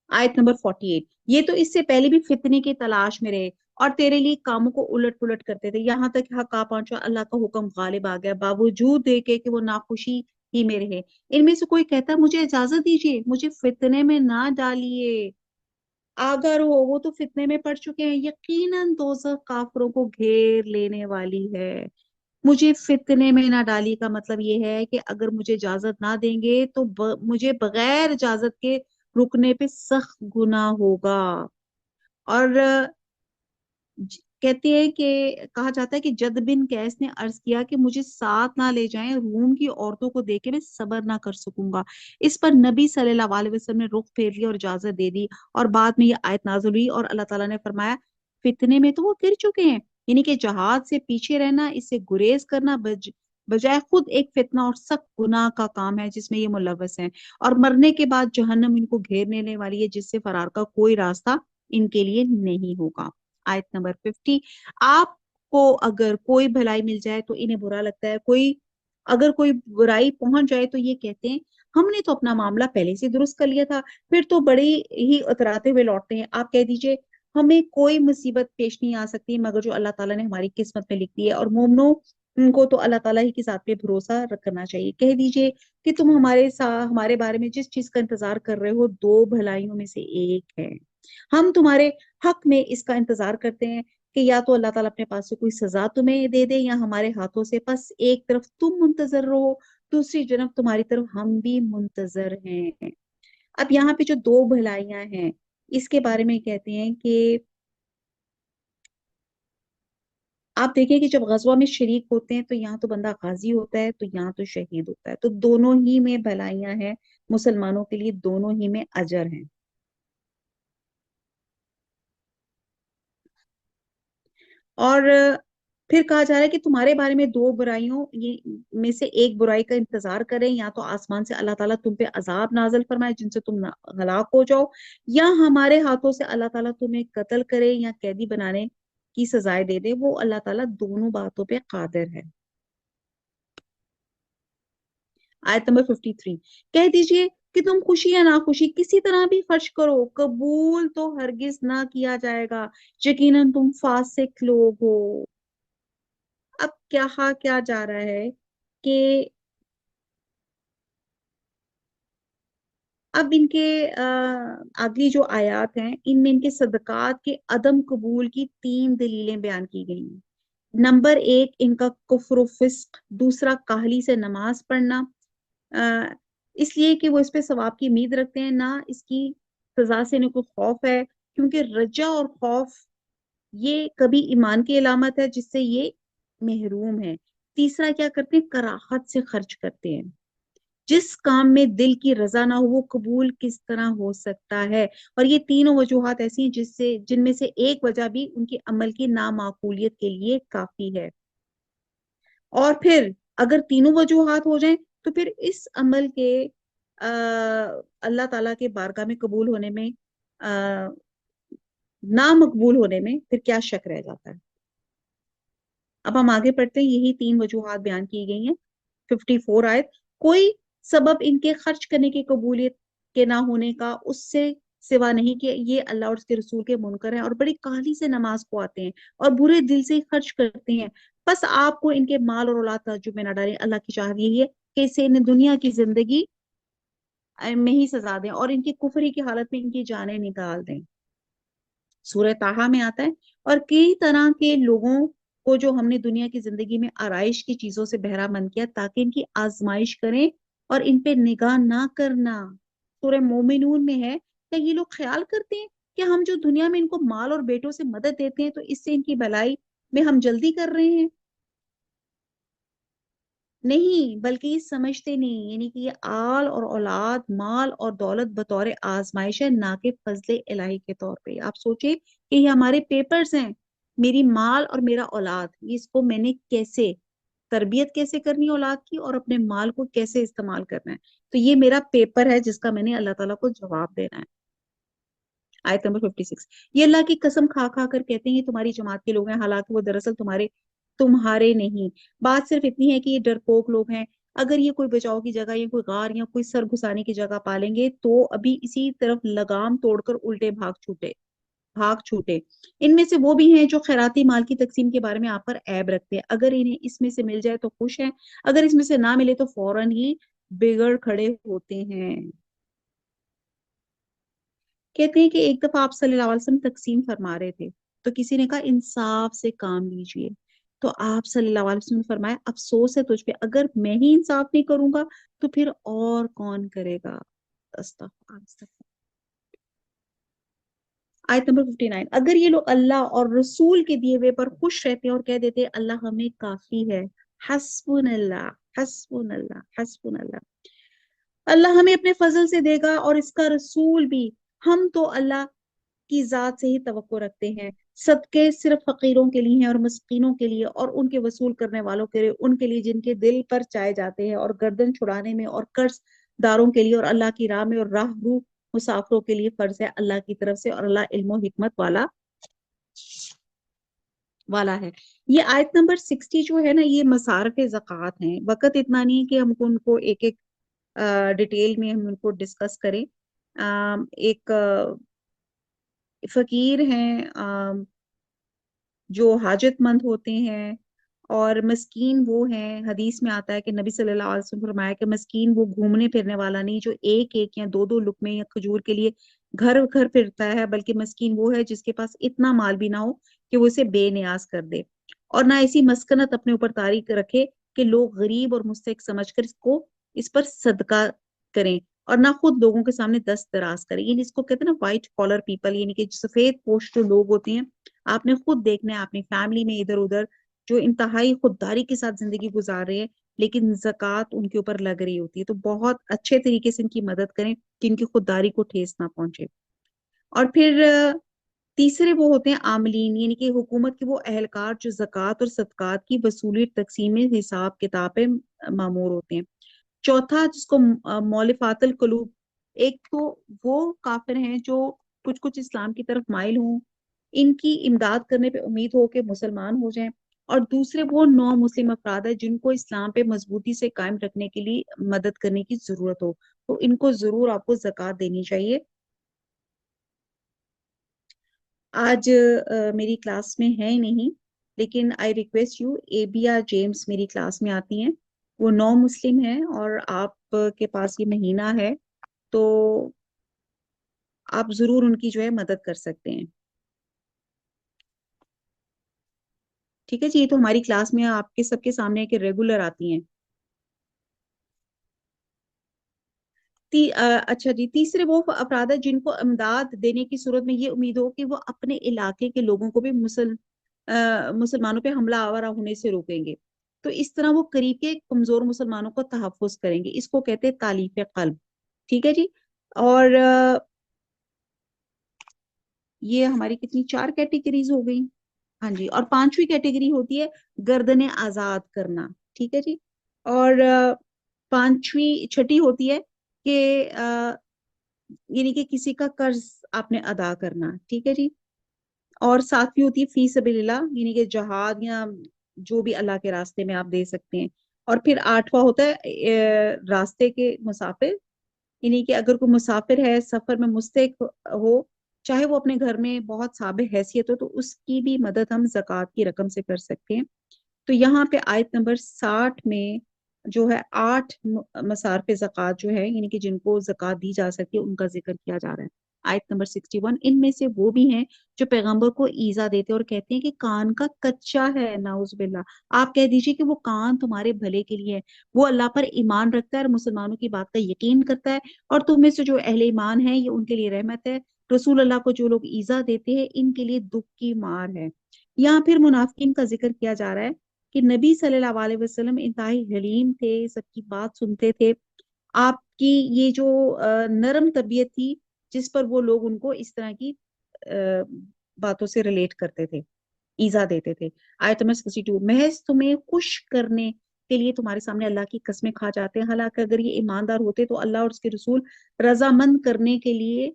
آیت نمبر 48، یہ تو اس سے پہلے بھی فتنے کی تلاش میں رہے اور تیرے لیے کاموں کو الٹ پلٹ کرتے تھے، یہاں تک حق آ پہنچا، اللہ کا حکم غالب آ گیا، باوجود دیکھے کہ وہ ناخوشی ہی میں رہے۔ ان میں سے کوئی کہتا مجھے اجازت دیجیے، مجھے فتنے میں نہ ڈالیے، اگر وہ تو فتنے میں پڑ چکے ہیں، یقیناً دوزخ کافروں کو گھیر لینے والی ہے۔ مجھے فتنے میں نہ ڈالی کا مطلب یہ ہے کہ اگر مجھے اجازت نہ دیں گے تو مجھے بغیر اجازت کے رکنے پہ سخت گناہ ہوگا۔ اور کہتے ہیں کہ کہا جاتا ہے کہ جد بن قیس نے عرض کیا کہ مجھے ساتھ نہ لے جائیں، روم کی عورتوں کو دیکھ کے میں صبر نہ کر سکوں گا۔ اس پر نبی صلی اللہ علیہ وسلم نے رخ پھیر لیا اور اجازت دے دی، اور بعد میں یہ آیت نازل ہوئی اور اللہ تعالیٰ نے فرمایا فتنے میں تو وہ گر چکے ہیں، یعنی کہ جہاد سے پیچھے رہنا، اس سے گریز کرنا بجائے خود ایک فتنہ اور سخت گناہ کا کام ہے جس میں یہ ملوث ہیں، اور مرنے کے بعد جہنم ان کو گھیر لینے والی ہے جس سے فرار کا کوئی راستہ ان کے لیے نہیں ہوگا۔ آیت نمبر 50، آپ کو اگر کوئی بھلائی مل جائے تو انہیں برا لگتا ہے، اگر کوئی برائی پہنچ جائے تو یہ کہتے ہیں ہم نے تو اپنا معاملہ پہلے سے درست کر لیا تھا، پھر تو بڑے ہی اتراتے ہوئے لوٹتے ہیں۔ آپ کہہ دیجئے ہمیں کوئی مصیبت پیش نہیں آ سکتی مگر جو اللہ تعالیٰ نے ہماری قسمت میں لکھ دی ہے، اور مومنوں ان کو تو اللہ تعالیٰ ہی کی ذات پہ بھروسہ رکھنا چاہیے۔ کہہ دیجئے کہ تم ہمارے بارے میں جس چیز کا انتظار کر رہے ہو 2 بھلائیوں میں سے ایک ہے، ہم تمہارے حق میں اس کا انتظار کرتے ہیں کہ یا تو اللہ تعالیٰ اپنے پاس سے کوئی سزا تمہیں دے دے یا ہمارے ہاتھوں سے، پس ایک طرف تم منتظر رہو، دوسری جانب تمہاری طرف ہم بھی منتظر ہیں۔ اب یہاں پہ جو 2 بھلائیاں ہیں اس کے بارے میں کہتے ہیں کہ آپ دیکھیں کہ جب غزوہ میں شریک ہوتے ہیں تو یہاں تو بندہ غازی ہوتا ہے، تو یہاں تو شہید ہوتا ہے، تو دونوں ہی میں بھلائیاں ہیں، مسلمانوں کے لیے دونوں ہی میں اجر ہیں۔ اور پھر کہا جا رہا ہے کہ تمہارے بارے میں 2 برائیوں میں سے ایک برائی کا انتظار کریں، یا تو آسمان سے اللہ تعالیٰ تم پہ عذاب نازل فرمائے جن سے تم ہلاک ہو جاؤ، یا ہمارے ہاتھوں سے اللہ تعالیٰ تمہیں قتل کرے یا قیدی بنانے کی سزائے دے دے، وہ اللہ تعالیٰ دونوں باتوں پہ قادر ہے۔ آیت نمبر 53، کہہ دیجئے کہ تم خوشی یا ناخوشی کسی طرح بھی خرچ کرو، قبول تو ہرگز نہ کیا جائے گا، یقیناً تم فاسق لوگ ہو۔ اب کیا جا رہا ہے کہ اب ان کے اگلی جو آیات ہیں ان میں ان کے صدقات کے عدم قبول کی 3 دلیلیں بیان کی گئی ہیں۔ نمبر 1 ان کا کفر و فسق، دوسرا کاہلی سے نماز پڑھنا، اس لیے کہ وہ اس پہ ثواب کی امید رکھتے ہیں، نہ اس کی سزا سے انہیں کوئی خوف ہے، کیونکہ رجا اور خوف یہ کبھی ایمان کی علامت ہے جس سے یہ محروم ہے۔ تیسرا کیا کرتے ہیں، کراہت سے خرچ کرتے ہیں، جس کام میں دل کی رضا نہ ہو وہ قبول کس طرح ہو سکتا ہے۔ اور یہ تینوں وجوہات ایسی ہیں جن میں سے ایک وجہ بھی ان کے عمل کی نامعقولیت کے لیے کافی ہے، اور پھر اگر تینوں وجوہات ہو جائیں تو پھر اس عمل کے اللہ تعالیٰ کے بارگاہ میں قبول ہونے میں نامقبول ہونے میں پھر کیا شک رہ جاتا ہے۔ اب ہم آگے پڑھتے ہیں، یہی 3 وجوہات بیان کی گئی ہیں۔ 54 آیت، کوئی سبب ان کے خرچ کرنے کی قبولیت کے نہ ہونے کا اس سے سوا نہیں کہ یہ اللہ اور اس کے رسول کے منکر ہیں اور بڑی کاہلی سے نماز کو آتے ہیں اور برے دل سے خرچ کرتے ہیں، بس آپ کو ان کے مال اور اولاد تعجب میں نہ ڈالیں، اللہ کی چاہت یہی ہے کہ اسے انہیں دنیا کی زندگی میں ہی سزا دیں اور ان کی کفری کی حالت میں ان کی جانیں نکال دیں۔ سورہ طٰہٰ میں آتا ہے، اور کئی طرح کے لوگوں کو جو ہم نے دنیا کی زندگی میں آرائش کی چیزوں سے بہرہ مند کیا تاکہ ان کی آزمائش کریں اور ان پہ نگاہ نہ کرنا۔ سورہ مومنون میں ہے، کیا یہ لوگ خیال کرتے ہیں کہ ہم جو دنیا میں ان کو مال اور بیٹوں سے مدد دیتے ہیں تو اس سے ان کی بھلائی میں ہم جلدی کر رہے ہیں؟ نہیں، بلکہ یہ سمجھتے نہیں، یعنی کہ یہ آل اور اولاد، مال اور دولت بطور آزمائش ہے نہ کہ فضل الہی کے طور پہ۔ آپ سوچیں کہ یہ ہمارے پیپرز ہیں، میری مال اور میرا اولاد، اس کو میں نے کیسے تربیت کیسے کرنی ہے اولاد کی، اور اپنے مال کو کیسے استعمال کرنا ہے. تو یہ میرا پیپر ہے جس کا میں نے اللہ تعالیٰ کو جواب دینا ہے. آیت نمبر 56. یہ اللہ کی قسم کھا کھا کر کہتے ہیں یہ تمہاری جماعت کے لوگ ہیں، حالانکہ وہ دراصل تمہارے نہیں. بات صرف اتنی ہے کہ یہ ڈرپوک لوگ ہیں. اگر یہ کوئی بچاؤ کی جگہ یا کوئی غار یا کوئی سر گھسانے کی جگہ پالیں گے تو ابھی اسی طرف لگام توڑ کر الٹے بھاگ چھوٹے. ان میں سے وہ بھی ہیں جو خیراتی مال کی تقسیم کے بارے میں آپ پر عیب رکھتے ہیں. اگر انہیں اس میں سے مل جائے تو خوش ہیں، اگر اس میں سے نہ ملے تو فوراً ہی بگڑ کھڑے ہوتے ہیں. کہتے ہیں کہ ایک دفعہ آپ صلی اللہ علیہ وسلم تقسیم فرما رہے تھے تو کسی نے کہا انصاف سے کام لیجئے. تو آپ صلی اللہ علیہ وسلم نے فرمایا افسوس ہے تجھ پہ، اگر میں ہی انصاف نہیں کروں گا تو پھر اور کون کرے گا. استغفر استغفر. آیت نمبر 59. اگر یہ لوگ اللہ اور رسول کے دیے ہوئے پر خوش رہتے اور کہہ دیتے اللہ ہمیں کافی ہے، حسبن اللہ حسبن اللہ حسبن اللہ، اللہ ہمیں اپنے فضل سے دے گا اور اس کا رسول بھی، ہم تو اللہ کی ذات سے ہی توقع رکھتے ہیں. صدقے صرف فقیروں کے لیے ہیں اور مسکینوں کے لیے اور ان کے وصول کرنے والوں کے لیے، ان کے لیے جن کے دل پر چائے جاتے ہیں، اور گردن چھڑانے میں، اور قرض داروں کے لیے، اور اللہ کی راہ میں، اور راہ رو مسافروں کے لیے فرض ہے اللہ کی طرف سے، اور اللہ علم و حکمت والا ہے. یہ آیت نمبر 60 جو ہے نا یہ مصارف زکوٰۃ ہیں. وقت اتنا نہیں ہے کہ ہم ان کو ایک ایک ڈیٹیل میں ہم ان کو ڈسکس کریں. ایک فقیر ہیں جو حاجت مند ہوتے ہیں، اور مسکین وہ ہیں، حدیث میں آتا ہے کہ نبی صلی اللہ علیہ وسلم فرمایا کہ مسکین وہ گھومنے پھرنے والا نہیں جو ایک ایک یا دو دو لقمے یا کھجور کے لیے گھر گھر پھرتا ہے، بلکہ مسکین وہ ہے جس کے پاس اتنا مال بھی نہ ہو کہ وہ اسے بے نیاز کر دے، اور نہ ایسی مسکنت اپنے اوپر طاری رکھے کہ لوگ غریب اور مستحق سمجھ کر اس پر صدقہ کریں، اور نہ خود لوگوں کے سامنے دست دراز کریں. یعنی اس کو کہتے ہیں نا وائٹ کالر پیپل، یعنی کہ سفید پوش جو لوگ ہوتے ہیں، آپ نے خود دیکھنا ہے اپنی فیملی میں ادھر ادھر جو انتہائی خودداری کے ساتھ زندگی گزار رہے ہیں لیکن زکوٰۃ ان کے اوپر لگ رہی ہوتی ہے، تو بہت اچھے طریقے سے ان کی مدد کریں کہ ان کی خودداری کو ٹھیس نہ پہنچے. اور پھر تیسرے وہ ہوتے ہیں عاملین، یعنی کہ حکومت کے وہ اہلکار جو زکوٰۃ اور صدقات کی وصولی تقسیم حساب کتاب پہ مامور ہوتے ہیں. چوتھا جس کو مولفات القلوب، ایک تو وہ کافر ہیں جو کچھ کچھ اسلام کی طرف مائل ہوں، ان کی امداد کرنے پہ امید ہو کہ مسلمان ہو جائیں، اور دوسرے وہ نو مسلم افراد ہیں جن کو اسلام پہ مضبوطی سے قائم رکھنے کے لیے مدد کرنے کی ضرورت ہو، تو ان کو ضرور آپ کو زکوٰۃ دینی چاہیے. آج میری کلاس میں ہے نہیں، لیکن آئی ریکویسٹ یو، ایبیا جیمز میری کلاس میں آتی ہیں، وہ نو مسلم ہیں اور آپ کے پاس یہ مہینہ ہے تو آپ ضرور ان کی جو ہے مدد کر سکتے ہیں. ٹھیک ہے جی، یہ تو ہماری کلاس میں آپ کے سب کے سامنے کہ ریگولر آتی ہیں. اچھا جی، تیسرے وہ افراد ہیں جن کو امداد دینے کی صورت میں یہ امید ہو کہ وہ اپنے علاقے کے لوگوں کو بھی مسلمانوں پہ حملہ آور ہونے سے روکیں گے، تو اس طرح وہ قریب کے کمزور مسلمانوں کو تحفظ کریں گے. اس کو کہتے ہیں تالیف قلب. ٹھیک ہے جی. اور یہ ہماری کتنی 4 کیٹیگریز ہو گئی. ہاں جی، اور 5ویں کیٹیگری ہوتی ہے گردنیں آزاد کرنا. ٹھیک ہے جی. اور 6ٹھی ہوتی ہے کہ یعنی کہ کسی کا قرض آپ نے ادا کرنا. ٹھیک ہے جی. اور 7ویں ہوتی ہے فی سبیل اللہ، یعنی کہ جہاد یا جو بھی اللہ کے راستے میں آپ دے سکتے ہیں. اور پھر 8واں ہوتا ہے راستے کے مسافر، یعنی کہ اگر کوئی مسافر ہے سفر میں مستحق ہو، چاہے وہ اپنے گھر میں بہت صابر حیثیت ہو، تو اس کی بھی مدد ہم زکوٰۃ کی رقم سے کر سکتے ہیں. تو یہاں پہ آیت نمبر 60 میں جو ہے 8 مصارف زکوٰۃ جو ہے یعنی کہ جن کو زکوٰۃ دی جا سکتی ہے ان کا ذکر کیا جا رہا ہے. آیت نمبر 61. ان میں سے وہ بھی ہیں جو پیغمبر کو ایذا دیتے اور کہتے ہیں کہ کان کا کچا ہے، نعوذ باللہ. آپ کہہ دیجئے کہ وہ کان تمہارے بھلے کے لیے ہے، وہ اللہ پر ایمان رکھتا ہے اور مسلمانوں کی بات کا یقین کرتا ہے، اور تم میں سے جو اہل ایمان ہیں یہ ان کے لیے رحمت ہے. رسول اللہ کو جو لوگ ایذا دیتے ہیں ان کے لیے دکھ کی مار ہے. یہاں پھر منافقین کا ذکر کیا جا رہا ہے کہ نبی صلی اللہ علیہ وسلم انتہائی حلیم تھے، سب کی بات سنتے تھے. آپ کی یہ جو نرم طبیعت تھی جس پر وہ لوگ ان کو اس طرح کی باتوں سے ریلیٹ کرتے تھے. ईजा देते थे। आयत नंबर 62, महज तुम्हें खुश करने के लिए तुम्हारे सामने अल्लाह की कस्में खा जाते हैं, हालांकि अगर ये ईमानदार होते तो अल्लाह और उसके रसूल रजामंद करने के लिए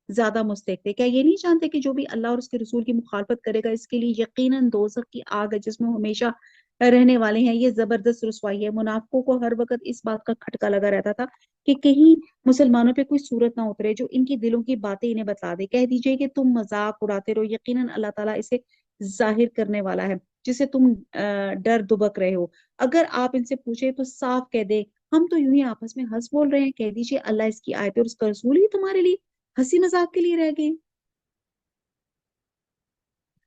ज्यादा मुस्तैक थे। क्या ये नहीं जानते कि जो भी अल्लाह और उसके रसूल की मुखालफत करेगा इसके लिए यकीनन दोजख की आग है जिसमें वो हमेशा रहने वाले हैं। ये जबरदस्त रुसवाई है। मुनाफिकों को हर वक्त इस बात का खटका लगा रहता था कि कहीं मुसलमानों पे कोई सूरत ना उतरे जो इनकी दिलों की बातें इन्हें बता दे। कह दीजिए कि तुम मजाक उड़ाते रहो, यकीनन अल्लाह ताला इसे जाहिर करने वाला है जिसे तुम डर दुबक रहे हो। अगर आप इनसे पूछे तो साफ कह दे हम तो यूं ही आपस में हंस बोल रहे हैं। कह दीजिए अल्लाह इसकी आयतें और उसका रसूल ही तुम्हारे लिए हंसी मजाक के लिए रह गए।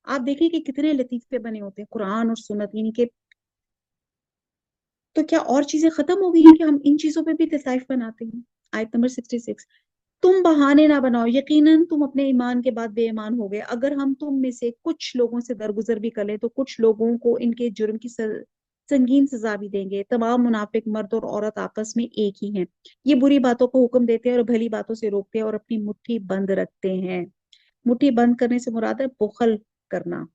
आप देखिए कि कितने लतीफे बने होते हैं कुरान और सुन्नत यानी कि। तो क्या और चीजें खत्म हो गई हैं कि हम इन चीजों पे भी लताइफ बनाते हैं। आयत नंबर 66, तुम बहाने ना बनाओ, यकीनन तुम अपने ईमान के बाद बेईमान हो गए। अगर हम तुम में से कुछ लोगों से दरगुजर भी कर ले तो कुछ लोगों को इनके जुर्म की संगीन सजा भी देंगे। तमाम मुनाफिक मर्द और औरत आपस में एक ही हैं। ये बुरी बातों को हुक्म देते हैं और भली बातों से रोकते हैं और अपनी मुट्ठी बंद रखते हैं। मुट्ठी बंद करने से मुराद है बुखल करना।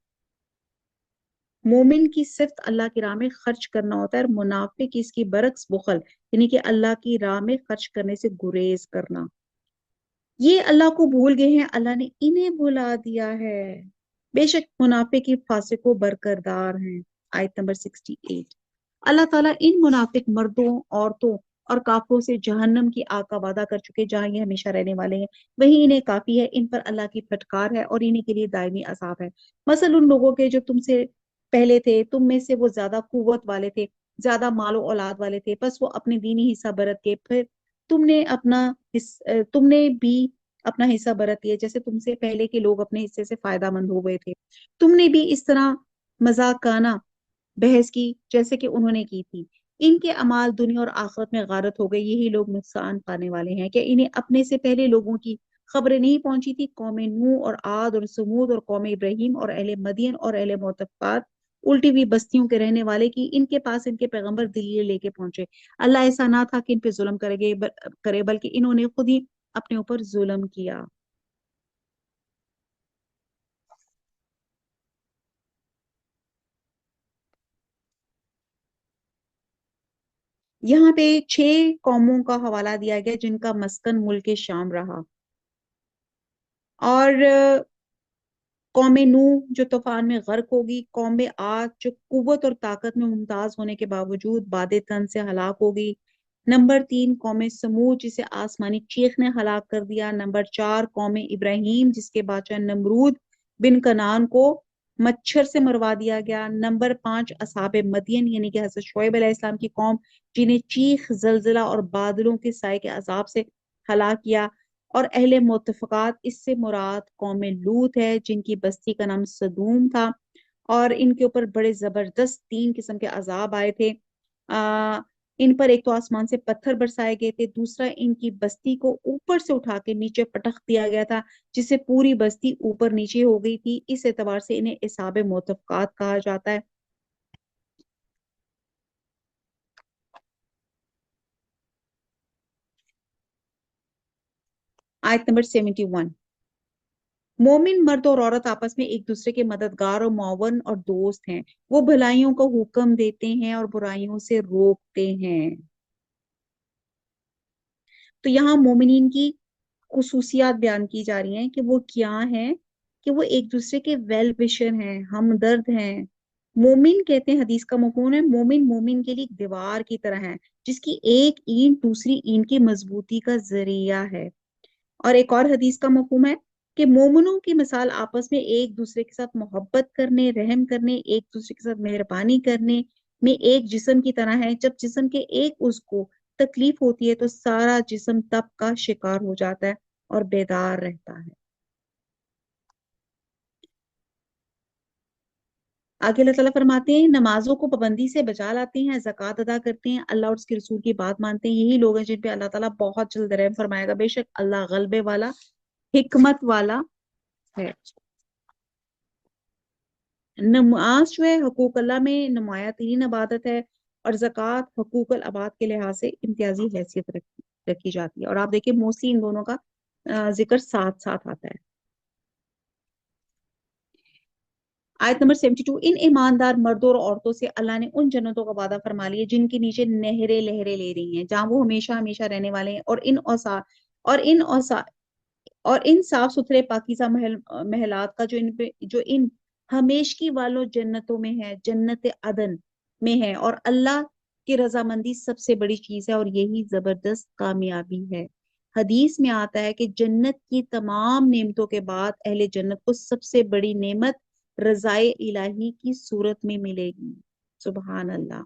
मोमिन की सिर्फ अल्लाह की राह में खर्च करना होता है और मुनाफिक की इसकी बरक्स बुखल यानी कि अल्लाह की राह में खर्च करने से गुरेज करना। ये अल्लाह को भूल गए हैं, अल्लाह ने इन्हें भुला दिया है। बेशक मुनाफिक की फासिको बरकरार हैं। आयत नंबर 68, अल्लाह ताला इन मुनाफिक मर्दों, औरतों और काफिरों से जहन्नम की आग का वादा कर चुके जहां ये हमेशा रहने वाले हैं। वही इन्हें काफी है, इन पर अल्लाह की फटकार है और इन्हीं के लिए दायमी अजाब है। मसल उन लोगों के जो तुमसे पहले थे, तुम में से वो ज्यादा कुव्वत वाले थे, ज्यादा मालो औलाद वाले थे, बस वो अपने दीनी हिस्सा बरत के फिर तुमने भी अपना हिस्सा बरत लिया जैसे तुमसे पहले के लोग अपने हिस्से से फायदा मंद हो गए थे। तुमने भी इस तरह मजाकाना बहस की जैसे कि उन्होंने की थी। इनके अमाल दुनिया और आखिरत में गारत हो गए, यही लोग नुकसान पाने वाले हैं। क्या इन्हें अपने से पहले लोगों की खबरें नहीं पहुंची थी? कौम नूह और आद और समूद और कौम इब्राहिम और अहले मदियन और अहले मोतफात, उल्टी हुई बस्तियों के रहने वाले की इनके पास इनके पैगंबर दलील लेके पहुंचे। अल्लाह ऐसा ना था कि इन पे जुल्म करे बल्कि इन्होंने खुद ही अपने ऊपर जुल्म किया। यहाँ पे 6 कौमों का हवाला दिया गया जिनका मस्कन मुल्क शाम रहा। और कौम नूह जो तूफान में गर्क होगी, कौम आद जो कुव्वत और ताकत में मुमताज होने के बावजूद बादे तन से हलाक होगी। नंबर 3 कौम समूद जिसे आसमानी चीख ने हलाक कर दिया। नंबर 4 कौम इब्राहिम जिसके बादशाह नमरूद बिन कनान को मच्छर से मरवा दिया गया। नंबर 5 असहाबे मदियन यानी कि हजरत शुएब अलैहिस्सलाम की कौम जिन्हें चीख जलजिला और बादलों के साए के अजाब से हलाक किया। और अहले मुतफिकात इससे मुराद कौम लूत है जिनकी बस्ती का नाम सदूम था और इनके ऊपर बड़े जबरदस्त 3 किस्म के अजाब आए थे। आ, इन पर एक तो आसमान से पत्थर बरसाए गए थे, दूसरा इनकी बस्ती को ऊपर से उठा के नीचे पटक दिया गया था जिससे पूरी बस्ती ऊपर नीचे हो गई थी। इस एतबार से इन्हें इसाब मुतफिकात कहा जाता है। आयत नंबर 71, मोमिन मर्द और औरत आपस में एक दूसरे के मददगार और मुआवन और दोस्त हैं। वो भलाइयों का हुक्म देते हैं और बुराइयों से रोकते हैं। तो यहाँ मोमिनीन की खुसूसियात बयान की जा रही हैं कि वो क्या हैं, कि वो एक दूसरे के वेल विशर हैं, हमदर्द हैं। मोमिन कहते हैं, हदीस का मफहूम है, मोमिन मोमिन के लिए एक दीवार की तरह है जिसकी एक ईंट दूसरी ईंट की मजबूती का जरिया है। और एक और हदीस का मफहूम है कि मोमिनों की मिसाल आपस में एक दूसरे के साथ मोहब्बत करने, रहम करने, एक दूसरे के साथ मेहरबानी करने में एक जिस्म की तरह है। जब जिस्म के एक उसको तकलीफ होती है तो सारा जिस्म तब का शिकार हो जाता है और बेदार रहता है। आगे अल्लाह ताला फरमाते हैं, नमाजों को पाबंदी से बचा लाते हैं, ज़कात अदा करते हैं, अल्लाह और उसके रसूल की बात मानते हैं, यही लोग हैं जिन पे अल्लाह ताला बहुत जल्द रहम फरमाएगा। बेशक अल्लाह गलबे वाला, हिकमत वाला है। नमाज जो है हकूक अल्लाह में नुमाया तीन इबादत है और ज़कात हकूक अल अबाद के लिहाज से इम्तियाजी हैसियत रखी जाती है। और आप देखिए मोस्टली इन दोनों का जिक्र साथ साथ आता है। आयत नंबर 72, इन ईमानदार मर्दों और औरतों से अल्लाह ने उन जन्नतों का वादा फरमा लिया जिनके नीचे नहरें लहरें ले रही हैं, जहां वो हमेशा हमेशा रहने वाले हैं। और इन औसा और इन साफ सुथरे पाकीज़ा महलात का जो इन हमेशगी वालों जन्नतों में है, जन्नत अदन में है। और अल्लाह की रजामंदी सबसे बड़ी चीज है और यही जबरदस्त कामयाबी है। हदीस में आता है कि जन्नत की तमाम नेमतों के बाद अहले जन्नत को सबसे बड़ी नेमत रजाए इलाही की सूरत में मिलेगी। सुबहान अल्लाह।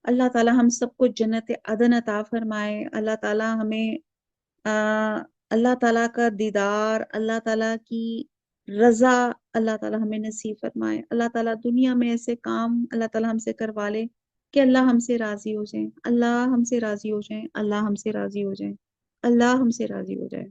अल्लाह ताला हम सबको जन्नत अदन अता फरमाए। अल्लाह ताला हमें आ, अल्लाह ताला का दीदार, अल्लाह ताला की रजा, अल्लाह ताला हमें नसीब फरमाए। अल्लाह ताला दुनिया में ऐसे काम अल्लाह ताला हमसे करवा ले कि अल्लाह हमसे राजी हो जाए, अल्लाह हमसे राजी हो जाए, अल्लाह हमसे राजी हो जाए, अल्लाह हमसे राजी हो जाए।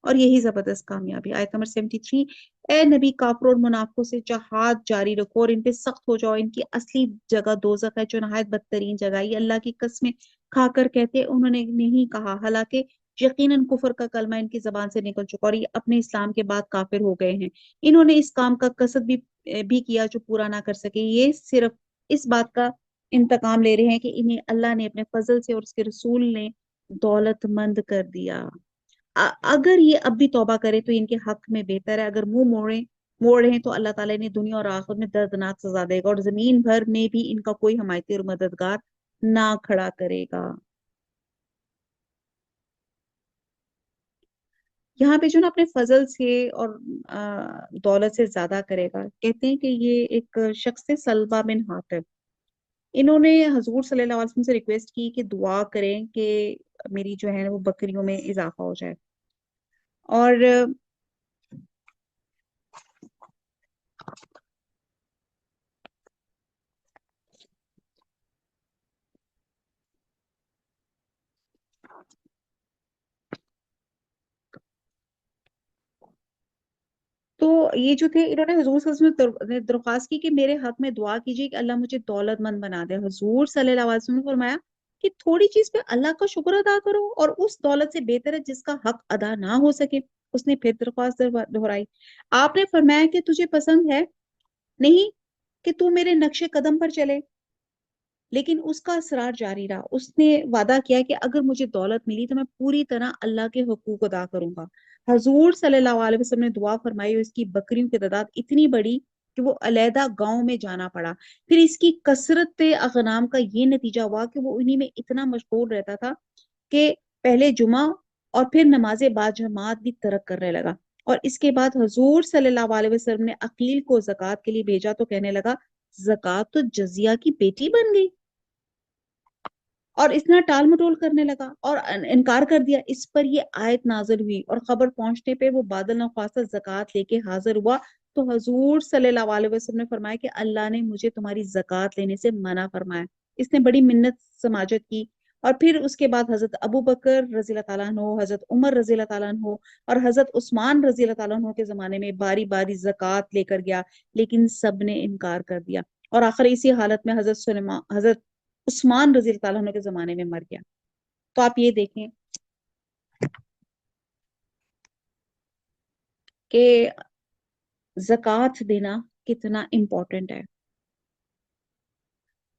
और यही जबरदस्त कामयाबी। आयत नंबर 73, ए नबी काफिरों और मुनाफिकों से जहाद जारी रखो और इन पे सख्त हो जाओ। इनकी असली जगह दोजख है, जो नहायत बदतरीन जगह। ये अल्लाह की कसमें खाकर कहते उन्होंने नहीं कहा, हालांकि यकीनन कुफर का कलमा इनकी जबान से निकल चुका और ये अपने इस्लाम के बाद काफिर हो गए हैं। इन्होंने इस काम का कसद भी किया जो पूरा ना कर सके। ये सिर्फ इस बात का इंतकाम ले रहे हैं कि इन्हें अल्लाह ने अपने फजल से और उसके रसूल ने दौलतमंद कर दिया। अगर ये अब भी तौबा करे तो इनके हक में बेहतर है। अगर मुंह मोड़ रहे हैं तो अल्लाह ताला इन्हें दुनिया और आखिरत में दर्दनाक सजा देगा और जमीन भर में भी इनका कोई हिमायती और मददगार ना खड़ा करेगा। यहाँ पे जो ना अपने फजल से और दौलत से ज्यादा करेगा, कहते हैं कि ये एक शख्स थे सलबा बिन हातिब। इन्होंने हजूर सल्लल्लाहु अलैहि वसल्लम से रिक्वेस्ट की कि दुआ करें कि मेरी जो है वो बकरियों में इजाफा हो जाए। और तो ये जो थे, इन्होंने हजूर सल्लल्लाहु अलैहि वसल्लम ने दरख्वास्त की कि मेरे हक में दुआ कीजिए कि अल्लाह मुझे दौलतमंद बना दे। हजूर सल्लल्लाहु अलैहि वसल्लम ने फरमाया कि थोड़ी चीज पे अल्लाह का शुक्र अदा करो और उस दौलत से बेहतर है जिसका हक अदा ना हो सके। उसने फिर दरख्वास्त दोहराई। आपने फरमाया कि तुझे पसंद है नहीं कि तू मेरे नक्शे कदम पर चले, लेकिन उसका असरार जारी रहा। उसने वादा किया कि अगर मुझे दौलत मिली तो मैं पूरी तरह अल्लाह के हुकूक अदा करूंगा। हजूर सल्लल्लाहु अलैहि वसल्लम ने दुआ फरमाई और इसकी बकरियों की तादाद इतनी बड़ी कि वो अलहदा गांव में जाना पड़ा। फिर इसकी कसरत अगनाम का ये नतीजा हुआ कि वो उन्हीं में इतना मशगूल रहता था कि पहले जुमा और फिर नमाज बाद जमात भी तरक करने लगा। और इसके बाद हजूर सल्लल्लाहु अलैहि वसल्लम ने अकील को जक़ात के लिए भेजा तो कहने लगा, जक़ात तो जजिया की बेटी बन गई। और इसने टाल मटोल करने लगा और इनकार कर दिया। इस पर ये आयत नाजिल हुई और खबर पहुंचने पे वो बादल नख्वास्ता जक़ात लेके हाजिर हुआ। तो हजूर सल्लल्लाहु अलैहि वसल्लम ने फरमाया कि अल्लाह ने मुझे तुम्हारी जक़ात लेने से मना फरमाया। इसने बड़ी मिन्नत समाजत की। और फिर उसके बाद हजरत अबू बकर रजी अल्लाह ताला अन्हो, हजरत उमर रजी अल्लाह ताला अन्हो और हजरत उस्मान रजी अल्लाह ताला अन्हो के जमाने में बारी बारी जक़ात लेकर गया, लेकिन सब ने इनकार कर दिया। और आखिर इसी हालत में हजरत उस्मान रजी अल्लाह ताला अन्हो के जमाने में मर गया। तो आप ये देखें कि जक़ात देना कितना इम्पोर्टेंट है।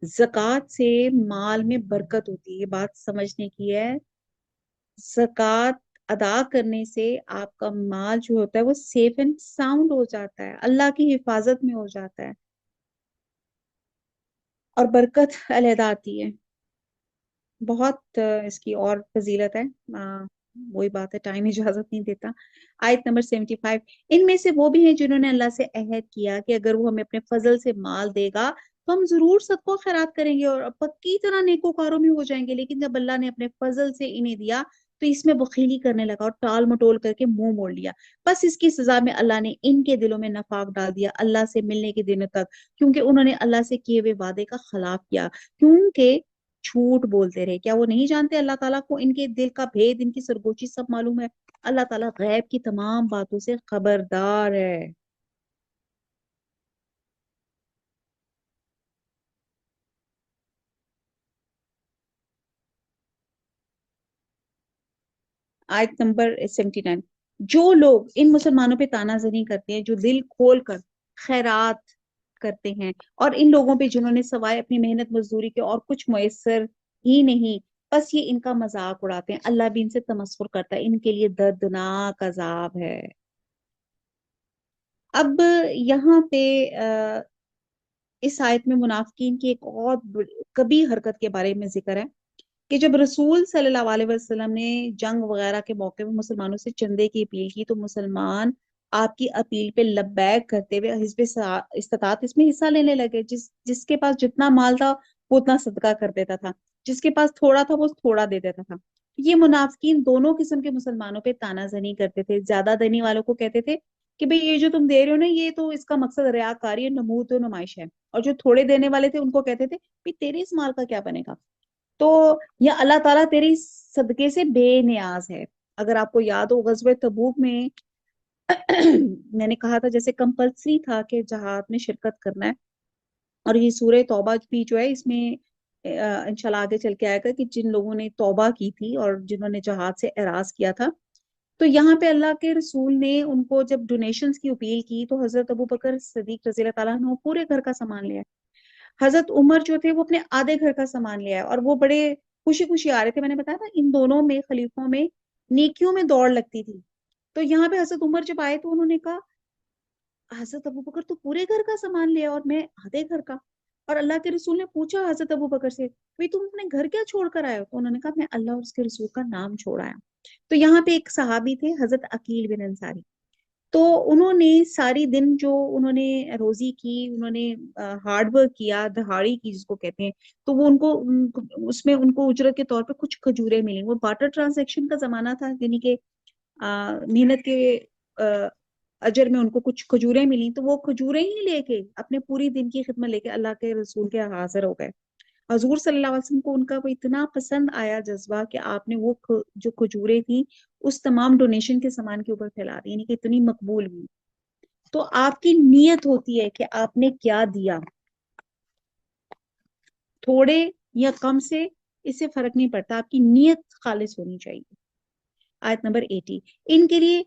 जक़ात से माल में बरकत होती है, ये बात समझने की है। जक़ात अदा करने से आपका माल जो होता है वो सेफ एंड साउंड हो जाता है, अल्लाह की हिफाजत में हो जाता है और बरकत अलहदा आती है। बहुत इसकी और फजीलत है। वही बात है, टाइम इजाजत नहीं देता। आयत नंबर 75, इनमें से वो भी हैं जिन्होंने अल्लाह से अहद किया कि अगर वो हमें अपने फजल से माल देगा तो हम जरूर सदका खैरात करेंगे और पक्की तरह नेकोकारों में हो जाएंगे। लेकिन जब अल्लाह ने अपने फजल से इन्हें दिया तो इसमें बखीली करने लगा और टाल मटोल करके मुंह मोड़ लिया। बस इसकी सजा में अल्लाह ने इनके दिलों में नफाक डाल दिया अल्लाह से मिलने के दिनों तक, क्योंकि उन्होंने अल्लाह से किए हुए वादे का खिलाफ किया, क्योंकि झूठ बोलते रहे। क्या वो नहीं जानते अल्लाह ताला को इनके दिल का भेद, इनकी सरगोशी सब मालूम है। अल्लाह ताला गैब की तमाम बातों से खबरदार है। आयत नंबर 79, जो लोग इन मुसलमानों पे तानाजनी करते हैं, जो दिल खोल कर खैरात करते हैं, और इन लोगों पे जिन्होंने सवाए अपनी मेहनत मजदूरी के और कुछ मुयसर ही नहीं, बस ये इनका मजाक उड़ाते हैं, अल्लाह भी इनसे तमस्खुर करता है, इनके लिए दर्दनाक अजाब है। अब यहाँ पे इस आयत में मुनाफिकीन की एक और कभी हरकत के बारे में जिक्र है कि जब रसूल सल्लल्लाहु अलैहि वसल्लम ने जंग वगैरह के मौके में मुसलमानों से चंदे की अपील की, तो मुसलमान आपकी अपील पे लब्बैक करते हुए हिस्ब इस्तात इसमें हिस्सा लेने लगे। जिसके पास जितना माल था वो उतना सदका कर देता था, जिसके पास थोड़ा था वो थोड़ा दे देता था। ये मुनाफिकीन दोनों किस्म के मुसलमानों पे तानाजनी करते थे। ज्यादा देने वालों को कहते थे कि भाई ये जो तुम दे रहे हो ना, ये तो इसका मकसद रियाकारी है, नमूद और नुमाइश है। और जो थोड़े देने वाले थे उनको कहते थे भाई तेरे इस माल का क्या बनेगा, तो या अल्लाह ताला तेरी सदके से बेनियाज है। अगर आपको याद हो गज़वे तबूक में मैंने कहा था जैसे कंपल्सरी था कि जहाद में शिरकत करना है, और ये सूरह तौबा भी जो है इसमें इंशाल्लाह आगे चल के आएगा कि जिन लोगों ने तौबा की थी और जिन्होंने जहाद से एराज किया था, तो यहाँ पे अल्लाह के रसूल ने उनको जब डोनेशंस की अपील की, तो हजरत अबू बकर सिद्दीक रजी अल्लाह ताला अन्हु पूरे घर का सामान लिया। हजरत उमर जो थे वो अपने आधे घर का सामान लिया है, और वो बड़े खुशी खुशी आ रहे थे। मैंने बताया था इन दोनों में, खलीफों में नेकियों में दौड़ लगती थी। तो यहाँ पे हजरत उमर जब आए तो उन्होंने कहा हजरत अबू बकर तो पूरे घर का सामान लिया और मैं आधे घर का। और अल्लाह के रसूल ने पूछा हजरत अबू बकर से, भाई तुम अपने घर क्या छोड़ कर आए हो? तो उन्होंने कहा मैं अल्लाह और उसके रसूल का नाम छोड़ आया। तो यहाँ पे एक सहाबी थे हजरत अकील बिन अंसारी, तो उन्होंने सारी दिन जो उन्होंने रोजी की, उन्होंने हार्ड वर्क किया, दहाड़ी की जिसको कहते हैं, तो वो उसमें उनको उजरत के तौर पे कुछ खजूरें मिली। वो बाटर ट्रांजैक्शन का जमाना था, यानी कि मेहनत के अ, अजर में उनको कुछ खजूरें मिली, तो वो खजूरें ही लेके अपने पूरी दिन की खिदमत लेके अल्लाह के रसूल के हाजिर हो गए। हजूर सल्लल्लाहु अलैहि वसल्लम को उनका वो इतना पसंद आया जज्बा कि आपने वो जो खजूरें थी उस तमाम डोनेशन के सामान के ऊपर फैला दी, यानी कि इतनी मकबूल हुई। तो आपकी नीयत होती है कि आपने क्या दिया, थोड़े या कम से, इससे फर्क नहीं पड़ता, आपकी नीयत खालिस होनी चाहिए। आयत नंबर 80, इनके लिए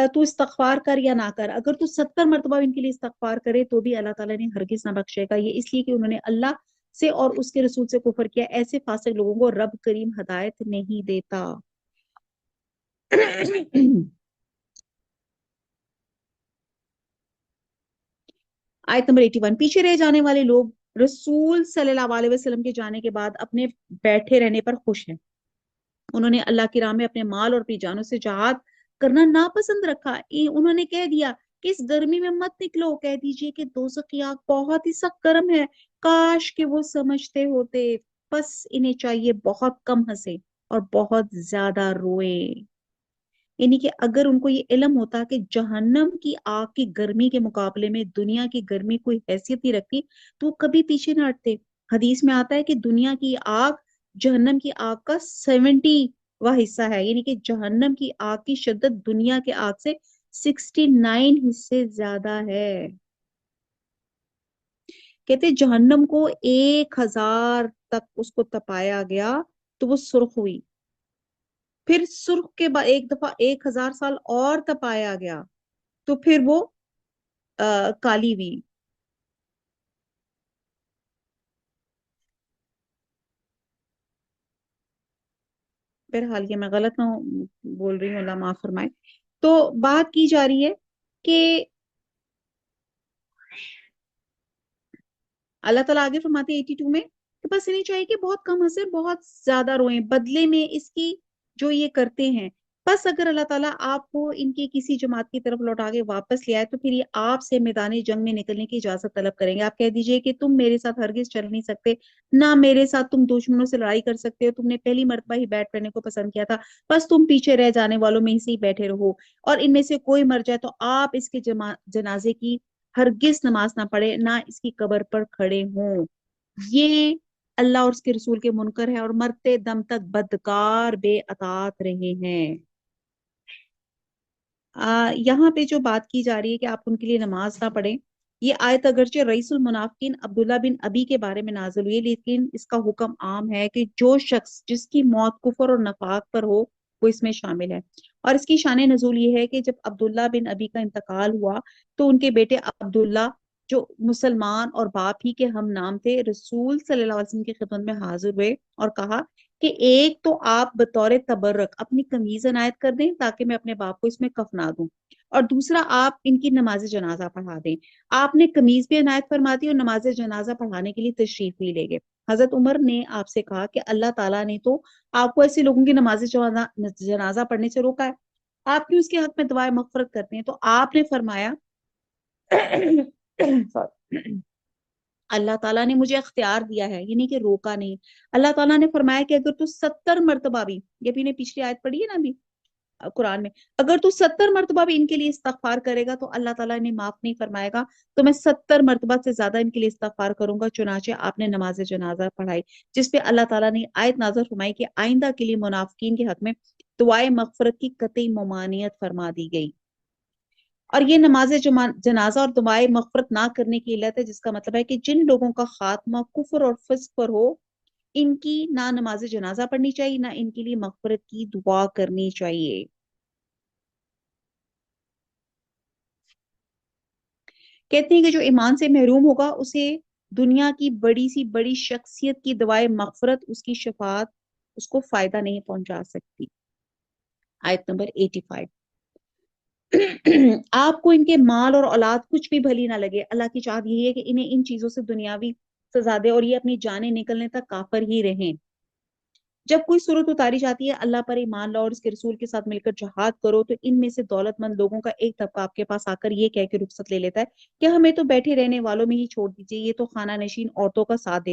तू इस्तगफार कर या ना कर, अगर तू 70 मरतबा इनके लिए इस्तगफार करे तो भी अल्लाह ताला ने हरगिज ना बख्शेगा। ये इसलिए कि उन्होंने अल्लाह से और उसके रसूल से कुफर किया। ऐसे फासिक लोगों को रब करीम हदायत नहीं देता। आयत नंबर 81, पीछे रह जाने वाले लोग रसूल सल्लल्लाहु अलैहि वसल्लम के जाने के बाद अपने बैठे रहने पर खुश हैं। उन्होंने अल्लाह की राह में अपने माल और अपनी जानों से जहाद करना नापसंद रखा। उन्होंने कह दिया कि इस गर्मी में मत निकलो, कह दीजिए कि दोज़ख की आग बहुत ही सख्त गर्म है। काश कि वो समझते होते, बस इन्हें चाहिए बहुत कम हंसे और बहुत ज्यादा रोए। यानी कि अगर उनको ये इल्म होता कि जहन्नम की आग की गर्मी के मुकाबले में दुनिया की गर्मी कोई हैसियत नहीं रखती, तो वो कभी पीछे ना हटते। हदीस में आता है कि दुनिया की आग जहन्नम की आग का 70वां हिस्सा है, यानी कि जहन्नम की आग की शिद्दत दुनिया के आग से 69 हिस्से ज्यादा है। कहते जहन्नम को 1000 तक उसको तपाया गया तो वो सुर्ख हुई, फिर सुर्ख के बाद एक दफा 1000 साल और तपाया गया तो फिर वो काली हुई। बहरहाल ये मैं गलत ना बोल रही हूँ, अल्लाह माफ फरमाए। तो बात की जा रही है कि अल्लाह ताला आगे फरमाते 82 में कि बस इन्हें चाहिए कि बहुत कम हंसे, बहुत ज्यादा रोएं बदले में इसकी जो ये करते हैं। बस अगर अल्लाह ताला आपको इनकी किसी जमात की तरफ लौटा के वापस ले आए तो फिर ये आपसे मैदान जंग में निकलने की इजाजत तलब करेंगे। आप कह दीजिए कि तुम मेरे साथ हरगिज चल नहीं सकते, ना मेरे साथ तुम दुश्मनों से लड़ाई कर सकते हो, तुमने पहली मर्तबा ही बैठ रहने को पसंद किया था, बस तुम पीछे रह जाने वालों में से ही बैठे रहो। और इनमें से कोई मर जाए तो आप इसके जनाजे की हरगिज नमाज ना पढ़े, ना इसकी कब्र पर खड़े हों। ये अल्लाह और उसके रसूल के मुनकर है और मरते दम तक बदकार बेअतात रहे हैं। यहाँ पे जो बात की जा रही है कि आप उनके लिए नमाज ना पढ़ें, ये आयत अगरचे रईसुल मुनाफिकीन अब्दुल्ला बिन अबी के बारे में नाजिल हुई है, लेकिन इसका हुक्म आम है कि जो शख्स जिसकी मौत कुफर और नफाक पर हो वो इसमें शामिल है। اور اس کی شان نزول یہ ہے کہ جب عبداللہ بن ابی کا انتقال ہوا تو ان کے بیٹے عبداللہ جو مسلمان اور باپ ہی کے ہم نام تھے، رسول صلی اللہ علیہ وسلم کی خدمت میں حاضر ہوئے اور کہا کہ ایک تو آپ بطور تبرک اپنی قمیض عنایت کر دیں تاکہ میں اپنے باپ کو اس میں کفنا دوں، اور دوسرا آپ ان کی نماز جنازہ پڑھا دیں۔ آپ نے قمیض بھی عنایت فرما دی اور نماز جنازہ پڑھانے کے لیے تشریف بھی لے گئے۔ حضرت عمر نے آپ سے کہا کہ اللہ تعالیٰ نے تو آپ کو ایسے لوگوں کی نماز جنازہ پڑھنے سے روکا ہے، آپ کیوں اس کے حق میں دعائیں مغفرت کرتے ہیں؟ تو آپ نے فرمایا اللہ تعالیٰ نے مجھے اختیار دیا ہے، یعنی کہ روکا نہیں۔ اللہ تعالیٰ نے فرمایا کہ اگر تو 70 مرتبہ بھی، یہ بھی نے پچھلی آیت پڑھی ہے نا ابھی قرآن میں، اگر تو 70 مرتبہ بھی ان کے لیے استغفار کرے گا تو اللہ تعالیٰ نے معاف نہیں فرمائے گا، تو میں 70 مرتبہ سے زیادہ ان کے لیے استغفار کروں گا۔ چنانچہ آپ نے نماز جنازہ پڑھائی، جس پہ اللہ تعالیٰ نے آیت نازل فرمائی کہ آئندہ کے لیے منافقین کے حق میں دعائے مغفرت کی قطعی ممانعت فرما دی گئی۔ اور یہ نماز جنازہ اور دعائے مغفرت نہ کرنے کی علت ہے، جس کا مطلب ہے کہ جن لوگوں کا خاتمہ کفر اور فسق پر ہو، ان کی نہ نماز جنازہ پڑھنی چاہیے، نہ ان کے لیے مغفرت کی دعا کرنی چاہیے۔ کہتے ہیں کہ جو ایمان سے محروم ہوگا اسے دنیا کی بڑی سی بڑی شخصیت کی دعائے مغفرت، اس کی شفاعت اس کو فائدہ نہیں پہنچا سکتی۔ آیت نمبر 85۔ آپ کو ان کے مال اور اولاد کچھ بھی بھلی نہ لگے، اللہ کی چاہت یہی ہے کہ انہیں ان چیزوں سے دنیاوی سزا دے اور یہ اپنی جانیں نکلنے تک کافر ہی رہیں۔ جب کوئی صورت اتاری جاتی ہے اللہ پر ایمان لاؤ اور اس کے رسول کے ساتھ مل کر جہاد کرو، تو ان میں سے دولت مند لوگوں کا ایک طبقہ آپ کے پاس آ کر یہ کہہ کے رخصت لے لیتا ہے کہ ہمیں تو بیٹھے رہنے والوں میں ہی چھوڑ دیجیے، یہ تو خانہ نشین عورتوں کا ساتھ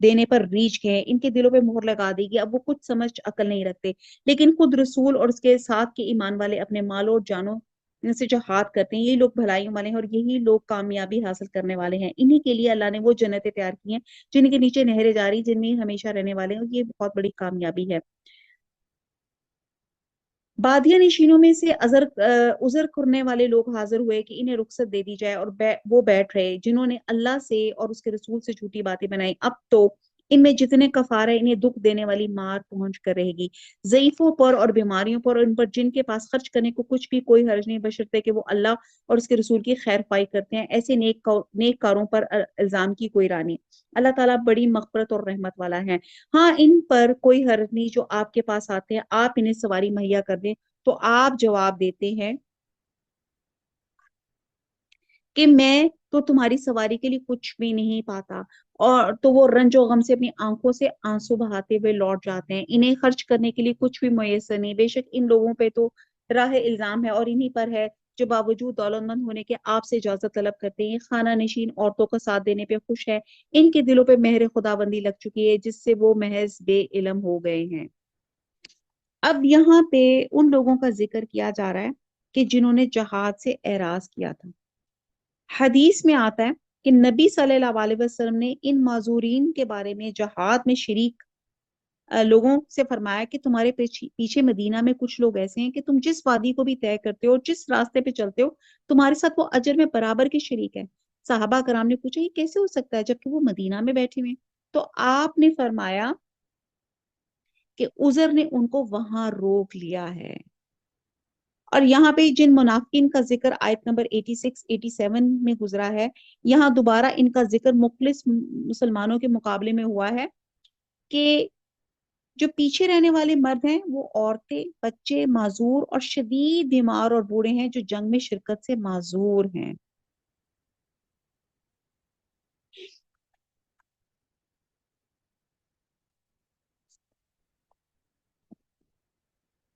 دینے پر ریچھ گئے، ان کے دلوں پہ مہر لگا دی گئی، اب وہ کچھ سمجھ عقل نہیں رکھتے، لیکن خود رسول اور اس کے ساتھ کے ایمان والے اپنے مالوں اور جانوں سے جہاد کرتے ہیں، یہی لوگ بھلائیوں والے ہیں اور یہی لوگ کامیابی حاصل کرنے والے ہیں۔ انہی کے لیے اللہ نے وہ جنتیں تیار کی ہیں جن کے نیچے نہریں جاری، جن میں ہمیشہ رہنے والے ہیں، اور یہ بہت بڑی کامیابی ہے۔ بادیہ نشینوں میں سے عذر کرنے والے لوگ حاضر ہوئے کہ انہیں رخصت دے دی جائے، اور وہ بیٹھ رہے جنہوں نے اللہ سے اور اس کے رسول سے جھوٹی باتیں بنائی، اب تو ان میں جتنے کفار ہیں انہیں دکھ دینے والی مار پہنچ کر رہے گی۔ ضعیفوں پر اور بیماریوں پر اور ان پر جن کے پاس خرچ کرنے کو کچھ بھی کوئی حرج نہیں، بشرطے کہ وہ اللہ اور اس کے رسول کی خیر خواہی کرتے ہیں، ایسے نیک کاروں پر الزام کی کوئی راہ نہیں۔ اللہ تعالیٰ بڑی مغفرت اور رحمت والا ہے۔ ہاں ان پر کوئی حرج نہیں جو آپ کے پاس آتے ہیں، آپ انہیں سواری مہیا کر دیں تو آپ جواب دیتے ہیں کہ میں تو تمہاری سواری کے لیے کچھ بھی نہیں پاتا، اور تو وہ رنج و غم سے اپنی آنکھوں سے آنسو بہاتے ہوئے لوٹ جاتے ہیں، انہیں خرچ کرنے کے لیے کچھ بھی میسر نہیں، بے شک ان لوگوں پہ تو راہ الزام ہے اور انہی پر ہے جو باوجود دولت مند ہونے کے آپ سے اجازت طلب کرتے ہیں، خانہ نشین عورتوں کا ساتھ دینے پہ خوش ہے، ان کے دلوں پہ مہر خداوندی لگ چکی ہے جس سے وہ محض بے علم ہو گئے ہیں۔ اب یہاں پہ ان لوگوں کا ذکر کیا جا رہا ہے کہ جنہوں نے جہاد سے اعراض کیا تھا۔ حدیث میں آتا ہے کہ نبی صلی اللہ علیہ وسلم نے ان معذورین کے بارے میں جہاد میں شریک لوگوں سے فرمایا کہ تمہارے پیچھے مدینہ میں کچھ لوگ ایسے ہیں کہ تم جس وادی کو بھی طے کرتے ہو اور جس راستے پہ چلتے ہو تمہارے ساتھ وہ اجر میں برابر کے شریک ہے۔ صحابہ کرام نے پوچھا یہ کیسے ہو سکتا ہے جبکہ وہ مدینہ میں بیٹھے ہوئے ہیں؟ تو آپ نے فرمایا کہ عذر نے ان کو وہاں روک لیا ہے۔ اور یہاں پہ جن منافقین کا ذکر آیت نمبر 86 87 میں گزرا ہے، یہاں دوبارہ ان کا ذکر مخلص مسلمانوں کے مقابلے میں ہوا ہے کہ جو پیچھے رہنے والے مرد ہیں وہ عورتیں، بچے، معذور اور شدید بیمار اور بوڑھے ہیں جو جنگ میں شرکت سے معذور ہیں۔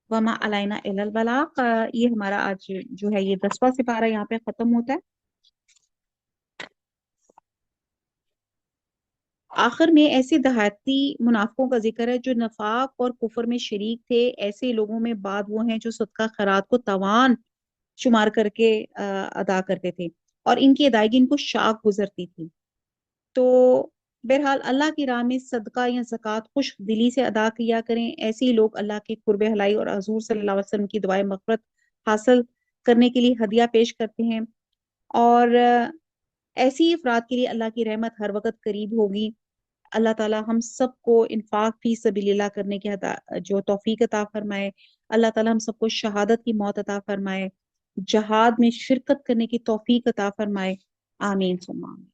وما علینا الا البلاغ، یہ ہمارا آج جو ہے یہ 10واں سپارہ یہاں پہ ختم ہوتا ہے۔ آخر میں ایسے دیہاتی منافقوں کا ذکر ہے جو نفاق اور کفر میں شریک تھے، ایسے لوگوں میں بعد وہ ہیں جو صدقہ خیرات کو توان شمار کر کے ادا کرتے تھے اور ان کی ادائیگی ان کو شاق گزرتی تھی۔ تو بہرحال اللہ کی راہ میں صدقہ یا زکوٰۃ خوش دلی سے ادا کیا کریں، ایسے ہی لوگ اللہ کے قرب حلائی اور حضور صلی اللہ علیہ وسلم کی دعائیں مغفرت حاصل کرنے کے لیے ہدیہ پیش کرتے ہیں، اور ایسی افراد کے لیے اللہ کی رحمت ہر وقت قریب ہوگی۔ اللہ تعالی ہم سب کو انفاق فی سبیل اللہ کرنے کی جو توفیق عطا فرمائے. اللہ تعالی ہم سب کو شہادت کی موت عطا فرمائے، جہاد میں شرکت کرنے کی توفیق عطا فرمائے. آمین ثم آمین.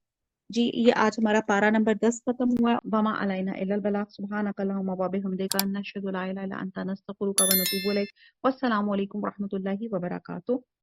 جی یہ آج ہمارا پارا نمبر 10 ختم ہوا. وما علینا الا البلاغ. سبحانک اللہم و بحمدک نشہد لا الہ الا انت نستغفرک و نتوب الیک. والسلام علیکم ورحمۃ اللہ وبرکاتہ.